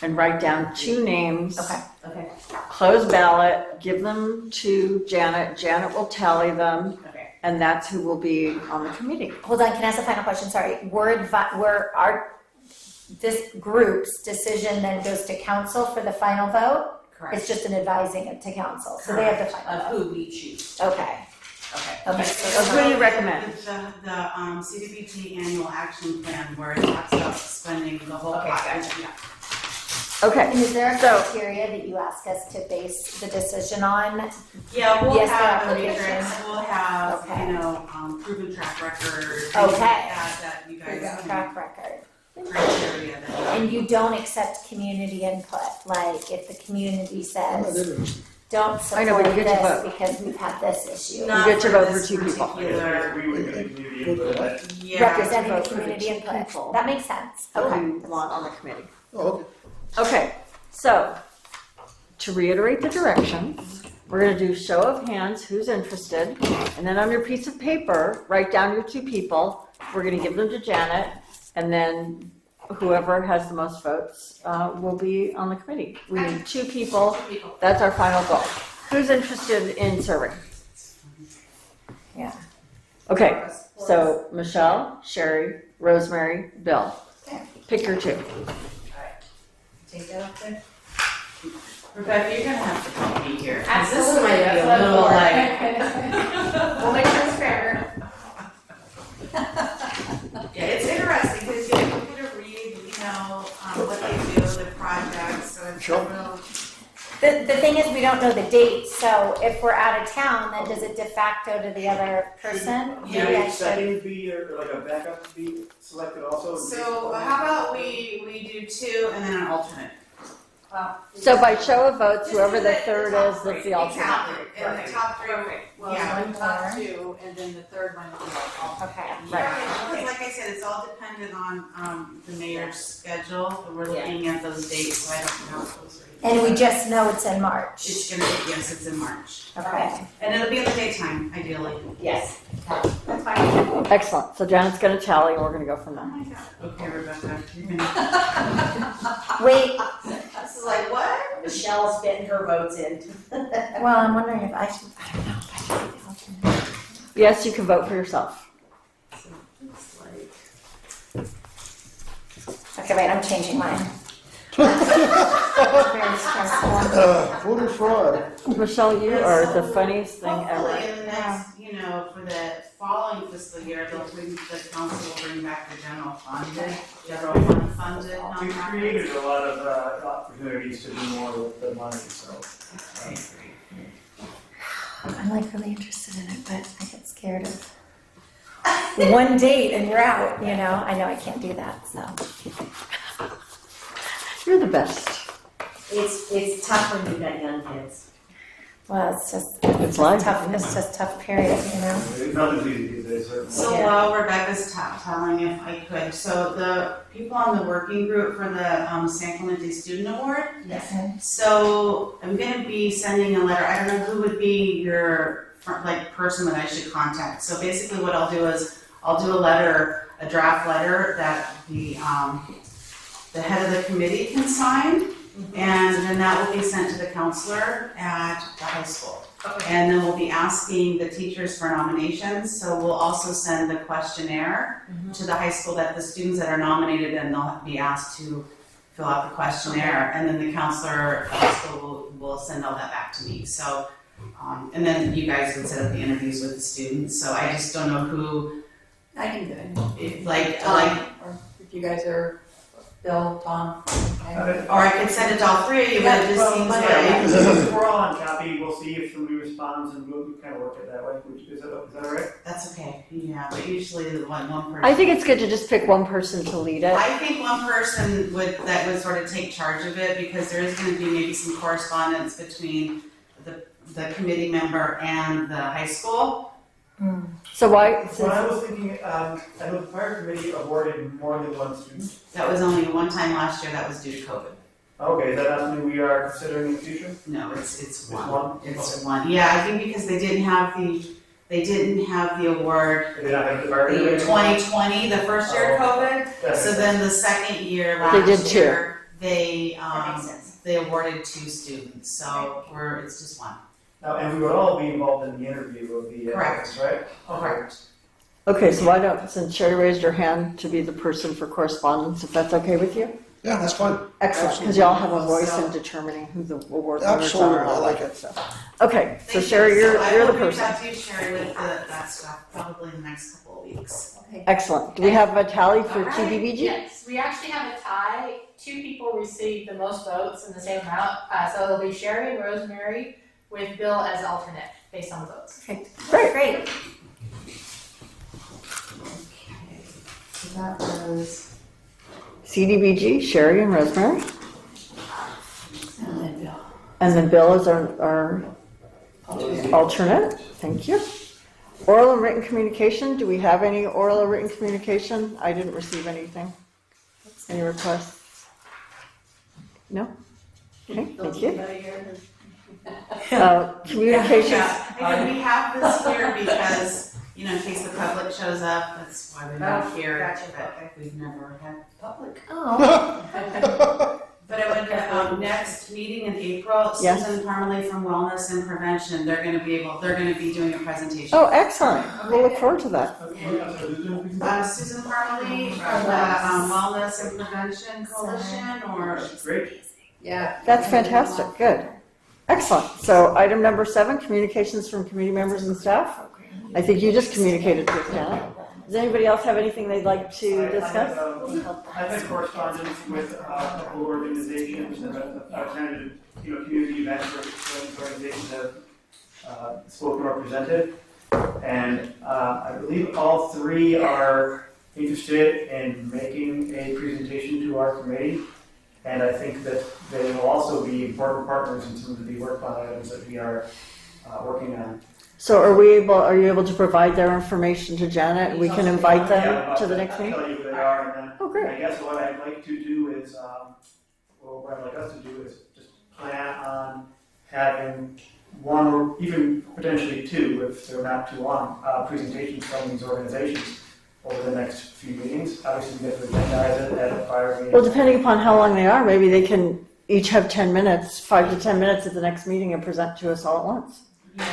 and write down 2 names. Okay. Okay, Close ballot, give them to Janet. Janet will tally them, okay. and that's who will be on the committee. Hold on, can I ask a final question? Sorry. This group's decision then goes to council for the final vote? It's correct. just an advising it to council, so they have the final Of vote. who we choose. Okay, Okay. okay. So who do you recommend? The CDBG annual action plan where it talks about spending the whole Okay, pot. gotcha. Yeah. Okay, And is there a So- criteria that you ask us to base the decision on? Yeah, we'll Yes, have the the matrix, application. we'll have, Okay. proven track record. things Okay. like that you guys can, Track record. criteria that. And you don't accept community input, like if the community I'm not says, interested. don't I know, support but you get to this vote. because we've had this issue. Not get to for vote for this 2 people. particular- We would get the community input, but Yeah. Representing vote for the community 2 input. people. That makes sense. who Okay. you want on the committee. Oh, okay. Okay, so to reiterate the directions, we're gonna do show of hands, who's interested, and then on your piece of paper, write down your 2 people. We're gonna give them to Janet, and then whoever has the most votes will be on the committee. We need 2 people. That's our final goal. Who's interested in serving? Yeah. Okay, so Michelle, Sherry, Rosemary, Bill. Pick your 2. Take that up there. Rebecca, you're gonna have to help me here. 'cause Absolutely, This might be that's a what I'm little for. like, We'll make this fair. yeah, it's interesting because you get to read, what they do, the projects, so it's a Sure. real The thing is, we don't know the date, so if we're out of town, then does it de facto to the other person? Maybe I Should a should. second be, or like a backup be selected also? So how about we do 2 and then an alternate? So by show of votes, whoever the third is, that's the alternate. Exactly, and the top 3, Well, yeah. one top 2, and then the third one will be like Okay, Yeah, because like I said, it's all dependent on the mayor's schedule, and we're looking at those dates, so I don't know if those are. and we just know it's in March. It's gonna be, yes, it's in March. Okay. And it'll be in the daytime, ideally. Yes. That's fine. Excellent. So Janet's gonna tally and we're gonna go from there. Okay, Rebecca, you're gonna. Wait, This is like, what? Michelle's getting her votes in. well, I'm wondering if I should, I don't know if I should be the alternate. Yes, you can vote for yourself. Okay, wait, I'm changing mine. Very stressful. Voter fraud. Michelle, you are the funniest thing Hopefully ever. in the next, for the following fiscal year, the council will bring back the general funded We've nonprofit. created a lot of opportunities to do more with the money, so. I'm like really interested in it, but I get scared of one date and you're out, you know? I know I can't do that, so. You're the best. It's tough when you've got young kids. Well, it's just, It's life. tough, it's just tough period, you know? Nothing's easy these days, certainly. So while Rebecca's telling if I could, so the people on the working group for the San Clemente Student Award, so I'm gonna be sending a letter, I don't know who would be your person that I should contact. So basically what I'll do is, I'll do a draft letter that the head of the committee can sign, and then that will be sent to the counselor at the high school. And then we'll be asking the teachers for nominations, so we'll also send the questionnaire to the high school that the students that are nominated, and they'll be asked to fill out the questionnaire, and then the counselor at the high school will send all that back to me. So, and then you guys can set up the interviews with the students, so I just don't know who, I can do it. or If you guys are Bill, Tom, okay. I could send it to all 3 of you, but it just seems like. If we're all on copy, we'll see if somebody responds and we'll kind of work it that way. Is that all right? That's okay, yeah, but usually the one person. I think it's good to just pick one person to lead it. I think one person that would sort of take charge of it, because there is gonna be maybe some correspondence between the committee member and the high school. So why, What I was thinking, I know the fire committee awarded more than one student. That was only one time last year, that was due to COVID. Okay, is that not something we are considering in the future? No, it's one? one. It's one, yeah, I think because they didn't have the award They did not have the fire the committee? 2020, the first year of COVID. That So makes then the second year They did last two. year, they That makes sense. they awarded 2 students, so it's just one. Now, and we would all be involved in the interview of the Correct. applicants, right? Correct. okay, so why don't, since Sherry raised her hand to be the person for correspondence, if that's okay with you? Yeah, that's fine. Excellent, because y'all have a voice in determining who the award winners are. Absolutely, and I all like that it. stuff. Okay, so Thank Sherry, you. you're So I the will reach person. out to you, Sherry, with that stuff, probably in the next couple of weeks. Excellent. Do we have a tally for All right. TDBG? Yes, we actually have a tie. 2 people received the most votes in the same amount. So it'll be Sherry and Rosemary with Bill as alternate based on the votes. Great. So that was, CDBG, Sherry and Rosemary. and then Bill. And then Bill is our alternate. Thank you. Oral and written communication. Do we have any oral or written communication? I didn't receive anything. Any requests? No? Okay, thank you. Communications. Yeah, and we have this here because, in case the public shows up, that's why we're not here. gotcha, But okay. we've never had public. Oh. But I went to next meeting in April, Yes. Susan Parmalee from Wellness and Prevention, they're gonna be doing a presentation. Oh, excellent. We'll look forward to that. Susan Parmalee from the Wellness and Prevention Coalition, or Great. Yeah. That's fantastic. Good. Excellent. So item number 7, communications from community members and staff. I think you just communicated with Janet. Does anybody else have anything they'd like to discuss? I've had correspondence with a couple organizations and I've attended, community events where organizations have spoken or presented. And I believe all three are interested in making a presentation to our committee. And I think that they will also be important partners in some of the work plan items that we are working on. So are you able to provide their information to Janet? We can invite them to the next meeting? I'll tell you who they are, and then Oh, great. I guess what I'd like to do is, what I'd like us to do is just plan on having one or even potentially two, if they're not too long, presentations from these organizations over the next few meetings. Obviously, we get to agendize it at a prior meeting. Well, depending upon how long they are, maybe they can each have 10 minutes, 5 to 10 minutes at the next meeting and present to us all at once.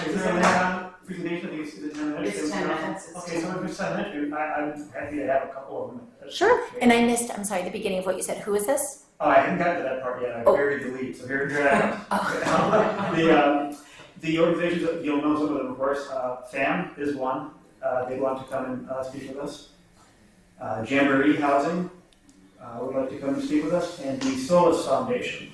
Is there a presentation? Is it 10 minutes? It's 10 minutes. Okay, so if it's 10 minutes, I'm happy to have a couple of them. Sure. And I missed, I'm sorry, the beginning of what you said. Who is this? Oh, I haven't gotten to that part yet. I buried the lead, so here I am. The organizations, you'll know some of them, of course. FAM is one. They want to come and speak with us. Jamboree Housing would like to come and speak with us, and the Solas Foundation.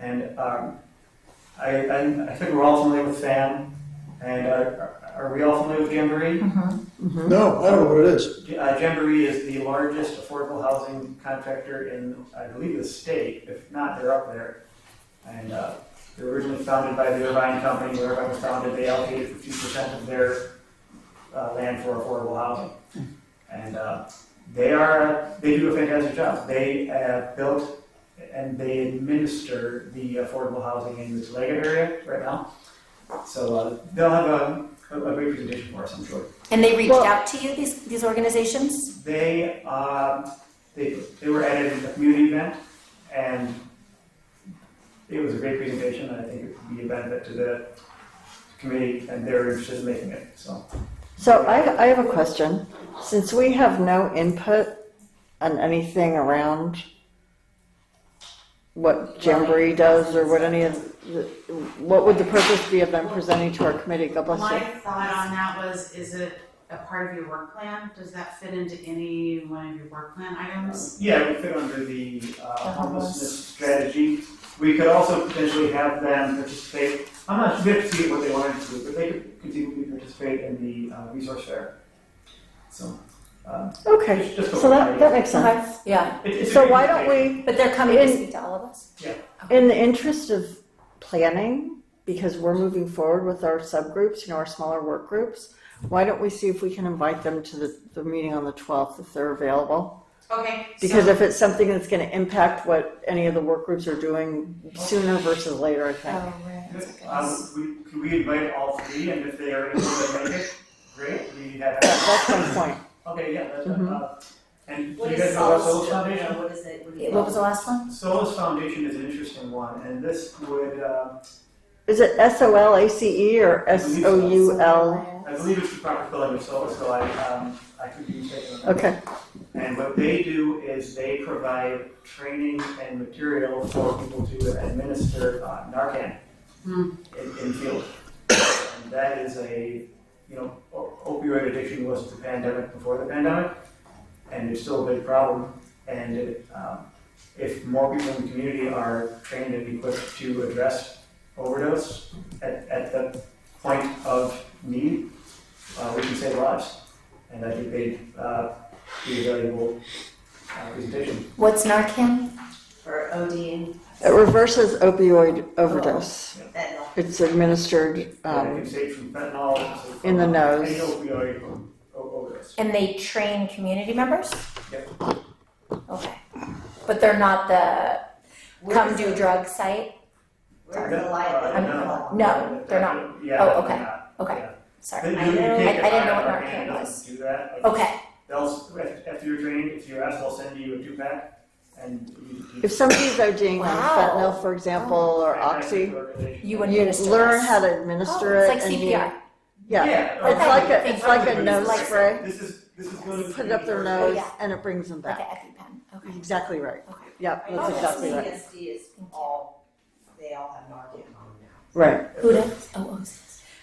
And I think we're all familiar with FAM, and are we all familiar with Jamboree? No, I don't know what it is. Jamboree is the largest affordable housing contractor in, I believe, the state. If not, they're up there. And they were originally founded by the Irvine Company. When Irvine was founded, they allocated 50% of their land for affordable housing. And they do a fantastic job. They have built and they administer the affordable housing in the Tolaga area right now. So they'll have a great presentation for us, I'm sure. And they reached out to you, these organizations? They were at a community event, and it was a great presentation, and I think it would be a benefit to the committee, and they're interested in making it. So I have a question. Since we have no input on anything around what Jamboree does or what what would the purpose be of them presenting to our committee? God bless My you. thought on that was, is it a part of your work plan? Does that fit into any one of your work plan items? Yeah, it would fit under the homelessness strategy. We could also potentially have them participate. I'm not sure, we have to see what they wanted to do, but they could conceivably participate in the resource fair. So, Okay, just so that makes sense. Okay, yeah. it's a So great why don't presentation. we, But they're coming to speak to all of us? in the interest of planning, because we're moving forward with our subgroups, our smaller work groups, why don't we see if we can invite them to the meeting on the 12th if they're available? Okay. Because if it's something that's going to impact what any of the work groups are doing sooner versus later, I think. Can we invite all three, and if they are able to make it, great. We have. That's my point. Okay, yeah, that's and What do is you guys know about Solas? Solas Foundation? What is it? What was the last one? Solas Foundation is an interesting one, and this would, Is it SOLACE or SOUL? I believe it's the proper spelling of Solas, so I could be mistaken. on that. Okay. And what they do is they provide training and material for people to administer Narcan in field. And that is opioid addiction was the pandemic before the pandemic, and it's still a big problem. And if more people in the community are trained and equipped to address overdose at the point of need, we can save lives. And I think they'd be a valuable presentation. What's Narcan? For OD It reverses opioid overdose. fentanyl. It's administered It can save from fentanyl, it can save from in the nose. any opioid overdose. And they train community members? Yep. Okay. But they're not the come do drug site? Where's the liability? No, they're not. Yeah, Oh, okay. they're not. Okay. Yeah. Sorry. You I can't get didn't know by what on Narcan Narcan, was. do that. Like, Okay. After you're trained, if you're asked, they'll send you a 2-pack, and you If somebody's ODing on Wow. fentanyl, for example, or oxy, You you administer learn this. how to administer Oh, it. it's like and CPR. Yeah, Yeah. it's like a It's nose like- spray. This is going to Put it up their Oh, nose yeah. and it brings them Like back. an EpiPen. Okay. Exactly right. Okay. Yeah, that's exactly right. CSD is they all have Narcan on now. Right. Who does? Oh,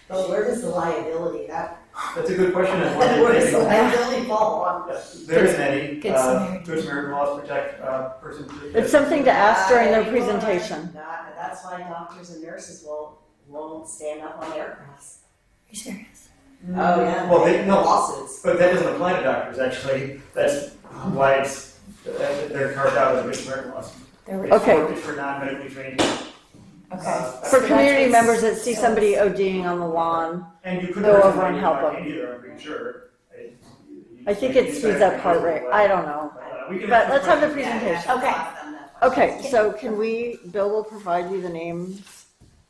But where does the liability, That's a good question. And one And where does the thing- liability fall on? There isn't any. Good Samaritan. Good Samaritan laws protect person. It's something to ask during their presentation. That's why doctors and nurses won't stand up on aircrafts. Are you serious? Oh, yeah. Well, they- no. Lawsuits. But that doesn't apply to doctors, actually. That's why they're carved out of the Good Samaritan laws. There we Okay. It's for non-medically trained. Okay. For community members that see somebody ODing on the lawn, And you couldn't. Go hurt over somebody and help without them. Either, I'm pretty sure. I think it speeds up heart rate. I don't know. But let's have the presentation. Okay. Okay, so can Bill will provide you the names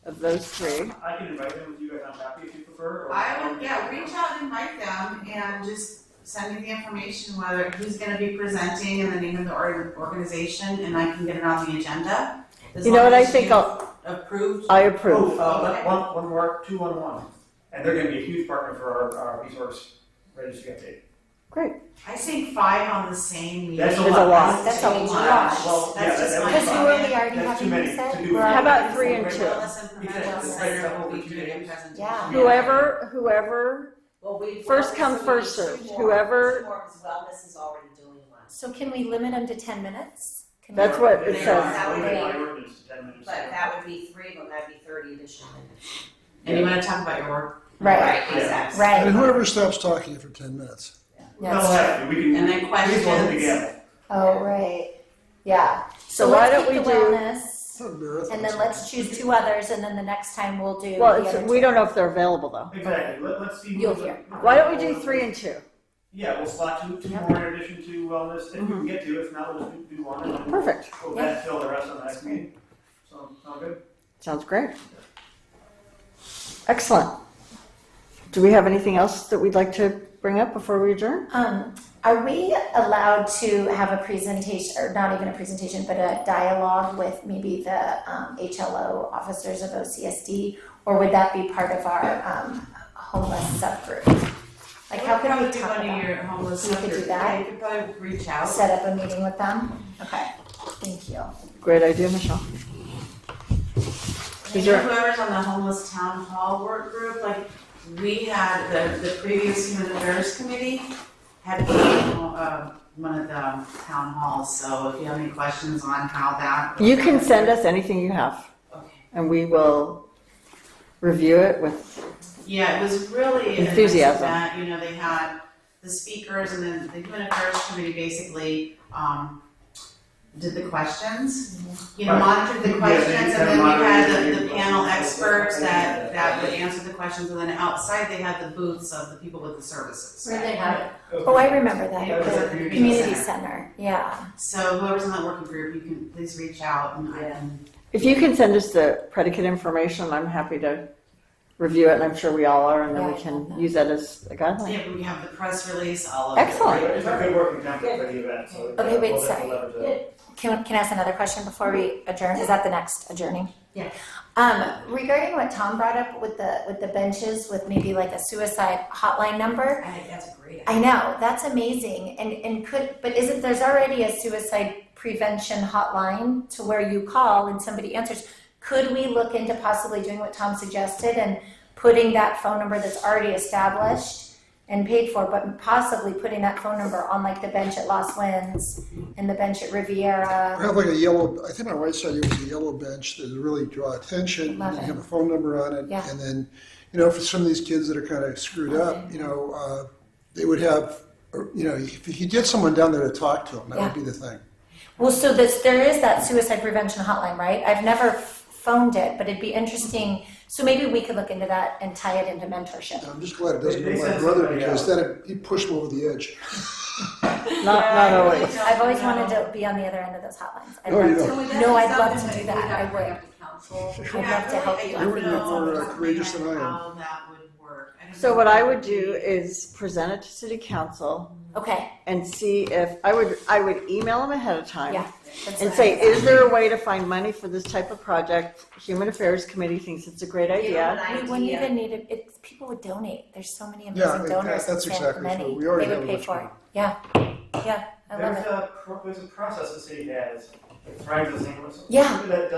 of those three. I can invite them with you guys on copy if you prefer. Or I would, yeah, reach out and invite them and just send me the information, whether who's gonna be presenting and the name of the organization, and I can get it on the agenda. As You know long what I as think you I'll, Approved. I approve. One more, 2-1-1. And they're gonna be a huge partner for our resource registry update. Great. I think 5 on the same meeting. That's a It's a lot. lot. That's a Too lot. much. Well, yeah, That's just that my would Because be who fine. are we already That's having, too many you said? to do. How about 3 and 2? Yeah. Whoever, Well, we. First come, first served. Whoever- Because wellness is already doing one. So can we limit them to 10 minutes? Can we- That's what it They says. are That would limited be- by ordinance to 10 minutes. But that would be 3 of them, that'd be 30 additional minutes. And you wanna talk about your work? Right, Exactly. right. And whoever stops talking for 10 minutes. They'll Yes. have to. We can. And then we can hold it questions. together. Oh, right. Yeah. So why let's don't keep we the do- wellness, It's not a marathon. and then let's choose 2 others, and then the next time we'll do well, the other we 2. don't know if they're available though. Exactly. Let's see. You'll who's- hear. Why don't we do 3 and 2? Yeah, we'll slot two more in addition to wellness if we can get to. If not, we'll just do one and then Perfect. we'll backfill the rest on the next meeting. So, sound good? Sounds great. Excellent. Do we have anything else that we'd like to bring up before we adjourn? Are we allowed to have a presentation, or not even a presentation, but a dialogue with maybe the HLO officers of OCSD, or would that be part of our homeless subgroup? Like, how can we talk One of about, your homeless. We could do that? You could probably reach out. set up a meeting with them? Okay, thank you. Great idea, Michelle. And Is there- whoever's on the homeless town hall work group, like, we had, the previous human affairs committee had one of the town halls, so if you have any questions on how that. You can send us anything you have, Okay. and we will review it with, Yeah, it was really a nice Enthusiasm. event. You know, they had the speakers, and then the human affairs committee basically, did the questions. You know, Right. monitored the Yeah, they questions, and kind of then we had monitored the panel experts that Yeah. would answer the questions, and then outside they had the booths of the people with the services. Where they have it. Oh, I remember that, Yeah, it was the at the community center, yeah. So whoever's in that working group, you can please reach out, and I can. if you can send us the predicate information, I'm happy to review it, and I'm sure we all are, and then we Yeah. can use that as a guideline. Yeah, we have the press release, all of it. Excellent. It's a good working template for the event, so. Okay, wait, we'll sorry. leverage that. Can I ask another question before we adjourn? Is that the next adjourning? Yeah. Regarding what Tom brought up with the benches, with maybe like a suicide hotline number, I think that's a great idea. I know, that's amazing, but there's already a suicide prevention hotline to where you call and somebody answers. Could we look into possibly doing what Tom suggested and putting that phone number that's already established and paid for, but possibly putting that phone number on like the bench at Lost Winds and the bench at I Riviera? have like a yellow, I think my wife said it was a yellow bench that would really draw attention. Love And it. have a phone number on it. Yeah. And then, you know, for some of these kids that are kind of screwed up, you know, they would have, you know, if you get someone down there to talk to them, that would be the thing. Well, so there is that suicide prevention hotline, right? I've never phoned it, but it'd be interesting. So maybe we could look into that and tie it into mentorship. I'm just glad it doesn't They go my sent brother somebody because out. then he pushed me over the edge. Not always. I've always wanted to be on the other end of those hotlines. I'd Oh, you love to. don't? No, I'd love to do that. I would. Have to counsel. I'd love to help you. You were more courageous than I am. How that would work. I don't So know what I that would be- do is present it to city council Okay, and see if, I would email them ahead of time. yeah. that's And what say, I- is there a way to find money for this type of project? Human Affairs Committee thinks it's a great idea. We wouldn't even need it, people would donate. There's so many Yeah, amazing donors. that's that spend exactly money. true. We already They have would a pay bunch for of it. Yeah, yeah, I love There's it. there's a process the city has, like Friends of St. Louis. Yeah. That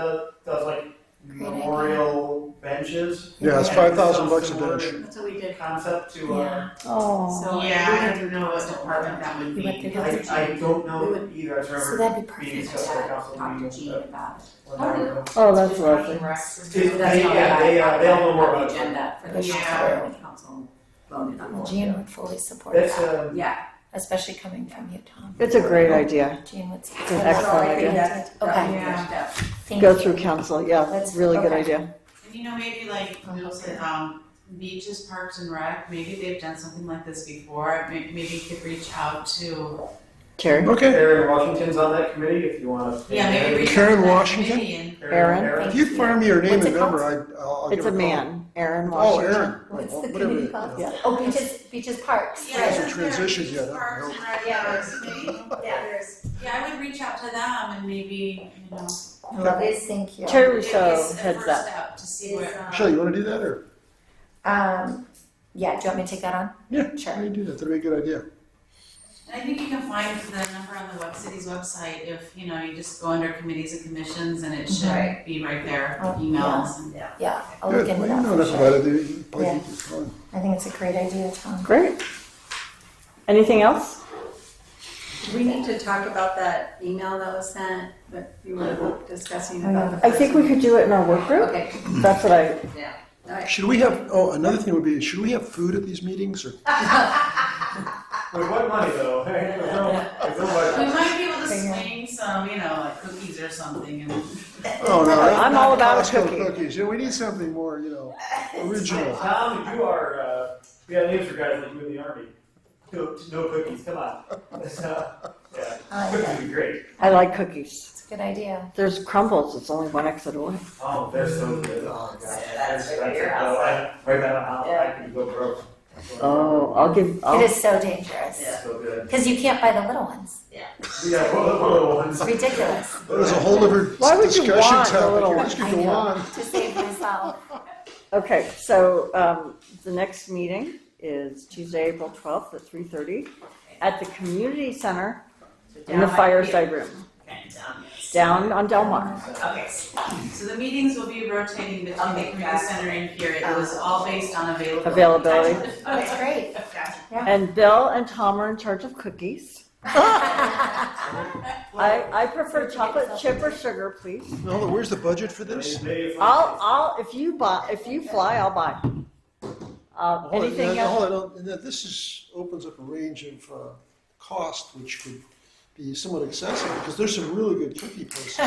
does like Great idea. memorial benches. Yeah, it's And $5,000 a similar bench. to- That's what we did concept to, Oh, So Yeah, I don't know what department that would we went be. through those. I don't know either, I So remember that'd be being perfect. discussed at council Talk to meetings. Jean about it. one time ago. oh, that's lovely. They all know more about it. Agenda for the Yeah. council voted on. Jean would fully support That's, that, Yeah, especially coming from you, Tom. It's a great idea. Jean would support It's an that. excellent I think idea. that's Okay. Yeah. Thank Go you. through council, yeah, That's- really good okay. idea. And maybe like, beaches, parks and rec, maybe they've done something like this before. Maybe you could reach out to, Terry? Okay. Aaron Washington's on that committee if you want to. maybe reach out Karen to that Washington? committee and Aaron? If you'd fire me your name What's and it number, I'll give It's her a call. man, Aaron Oh, Washington. Aaron. What's the Whatever committee it- called? Yeah. Oh, beaches, parks, Yeah, right. Hasn't transitioned yet, huh? Parks and Rec, committee. Yeah, there's. Yeah, I would reach out to them and maybe, I love it, thank you. Terry it's Rousseau a heads first that. step to see Is, where. Michelle, you wanna do that, or? Yeah, do you want me to take that on? Yeah, why Sure. don't you do that? That'd be a good idea. And I think you can find the number on the city's website if, you just go under committees and commissions and it should Right. be right there, Oh, emails and. Yeah, I'll look Good, into well, you that know for enough sure. about it, you probably Yeah. need to fun. I think it's a great idea, Tom. Great. Anything else? do we need to talk about that email that was sent that you were discussing about? I think we could do it in our work group. Okay, That's what I, alright. Should we have, another thing would be, should we have food at these meetings, or? With what money though? There's no budget. We might be able to swing some, like cookies or something and. Oh, no, I'm all about a Costco cookie. cookies, we need something more, original. Tom, you are, we got names for guys like you in the army. No cookies, come on. Yeah, I like cookies that. would be great. I like cookies. It's a good idea. There's crumbles, it's only one exit away. Oh, they're so good. Oh, God. That's right your house. Right now, I could go broke. Oh, It is so dangerous. So good. Because you can't buy the little ones. Yeah, little ones. It's ridiculous That was a whole other Why would you discussion want the topic, little here. one? This could I go know. on. to save myself. Okay, so the next meeting is Tuesday, April 12th at 3:30 at the community center in the fireside room, down on Del Mar. Okay. So the meetings will be rotating between the community center and here. It was all based on Availability. That's great. And Bill and Tom are in charge of cookies. I prefer chocolate chip or sugar, please. No, where's the budget for this? If you fly, I'll buy. Anything else? This opens up a range of cost, which could be somewhat excessive, because there's some really good cookie places.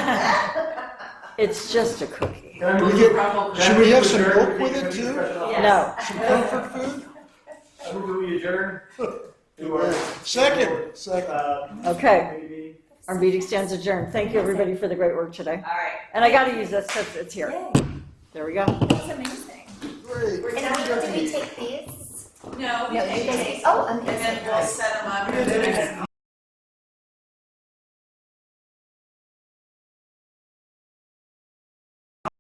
It's just a cookie. Should we have some milk with it too? No. Some comfort food? I move that we adjourn. Second. Okay. Our meeting stands adjourned. Thank you, everybody, for the great work today. All right. And I got to use this because it's here. Yay. There we go. That's amazing. Great. And do we take these? No, we No, can you guys- take. Oh, And amazing. then we'll set them up.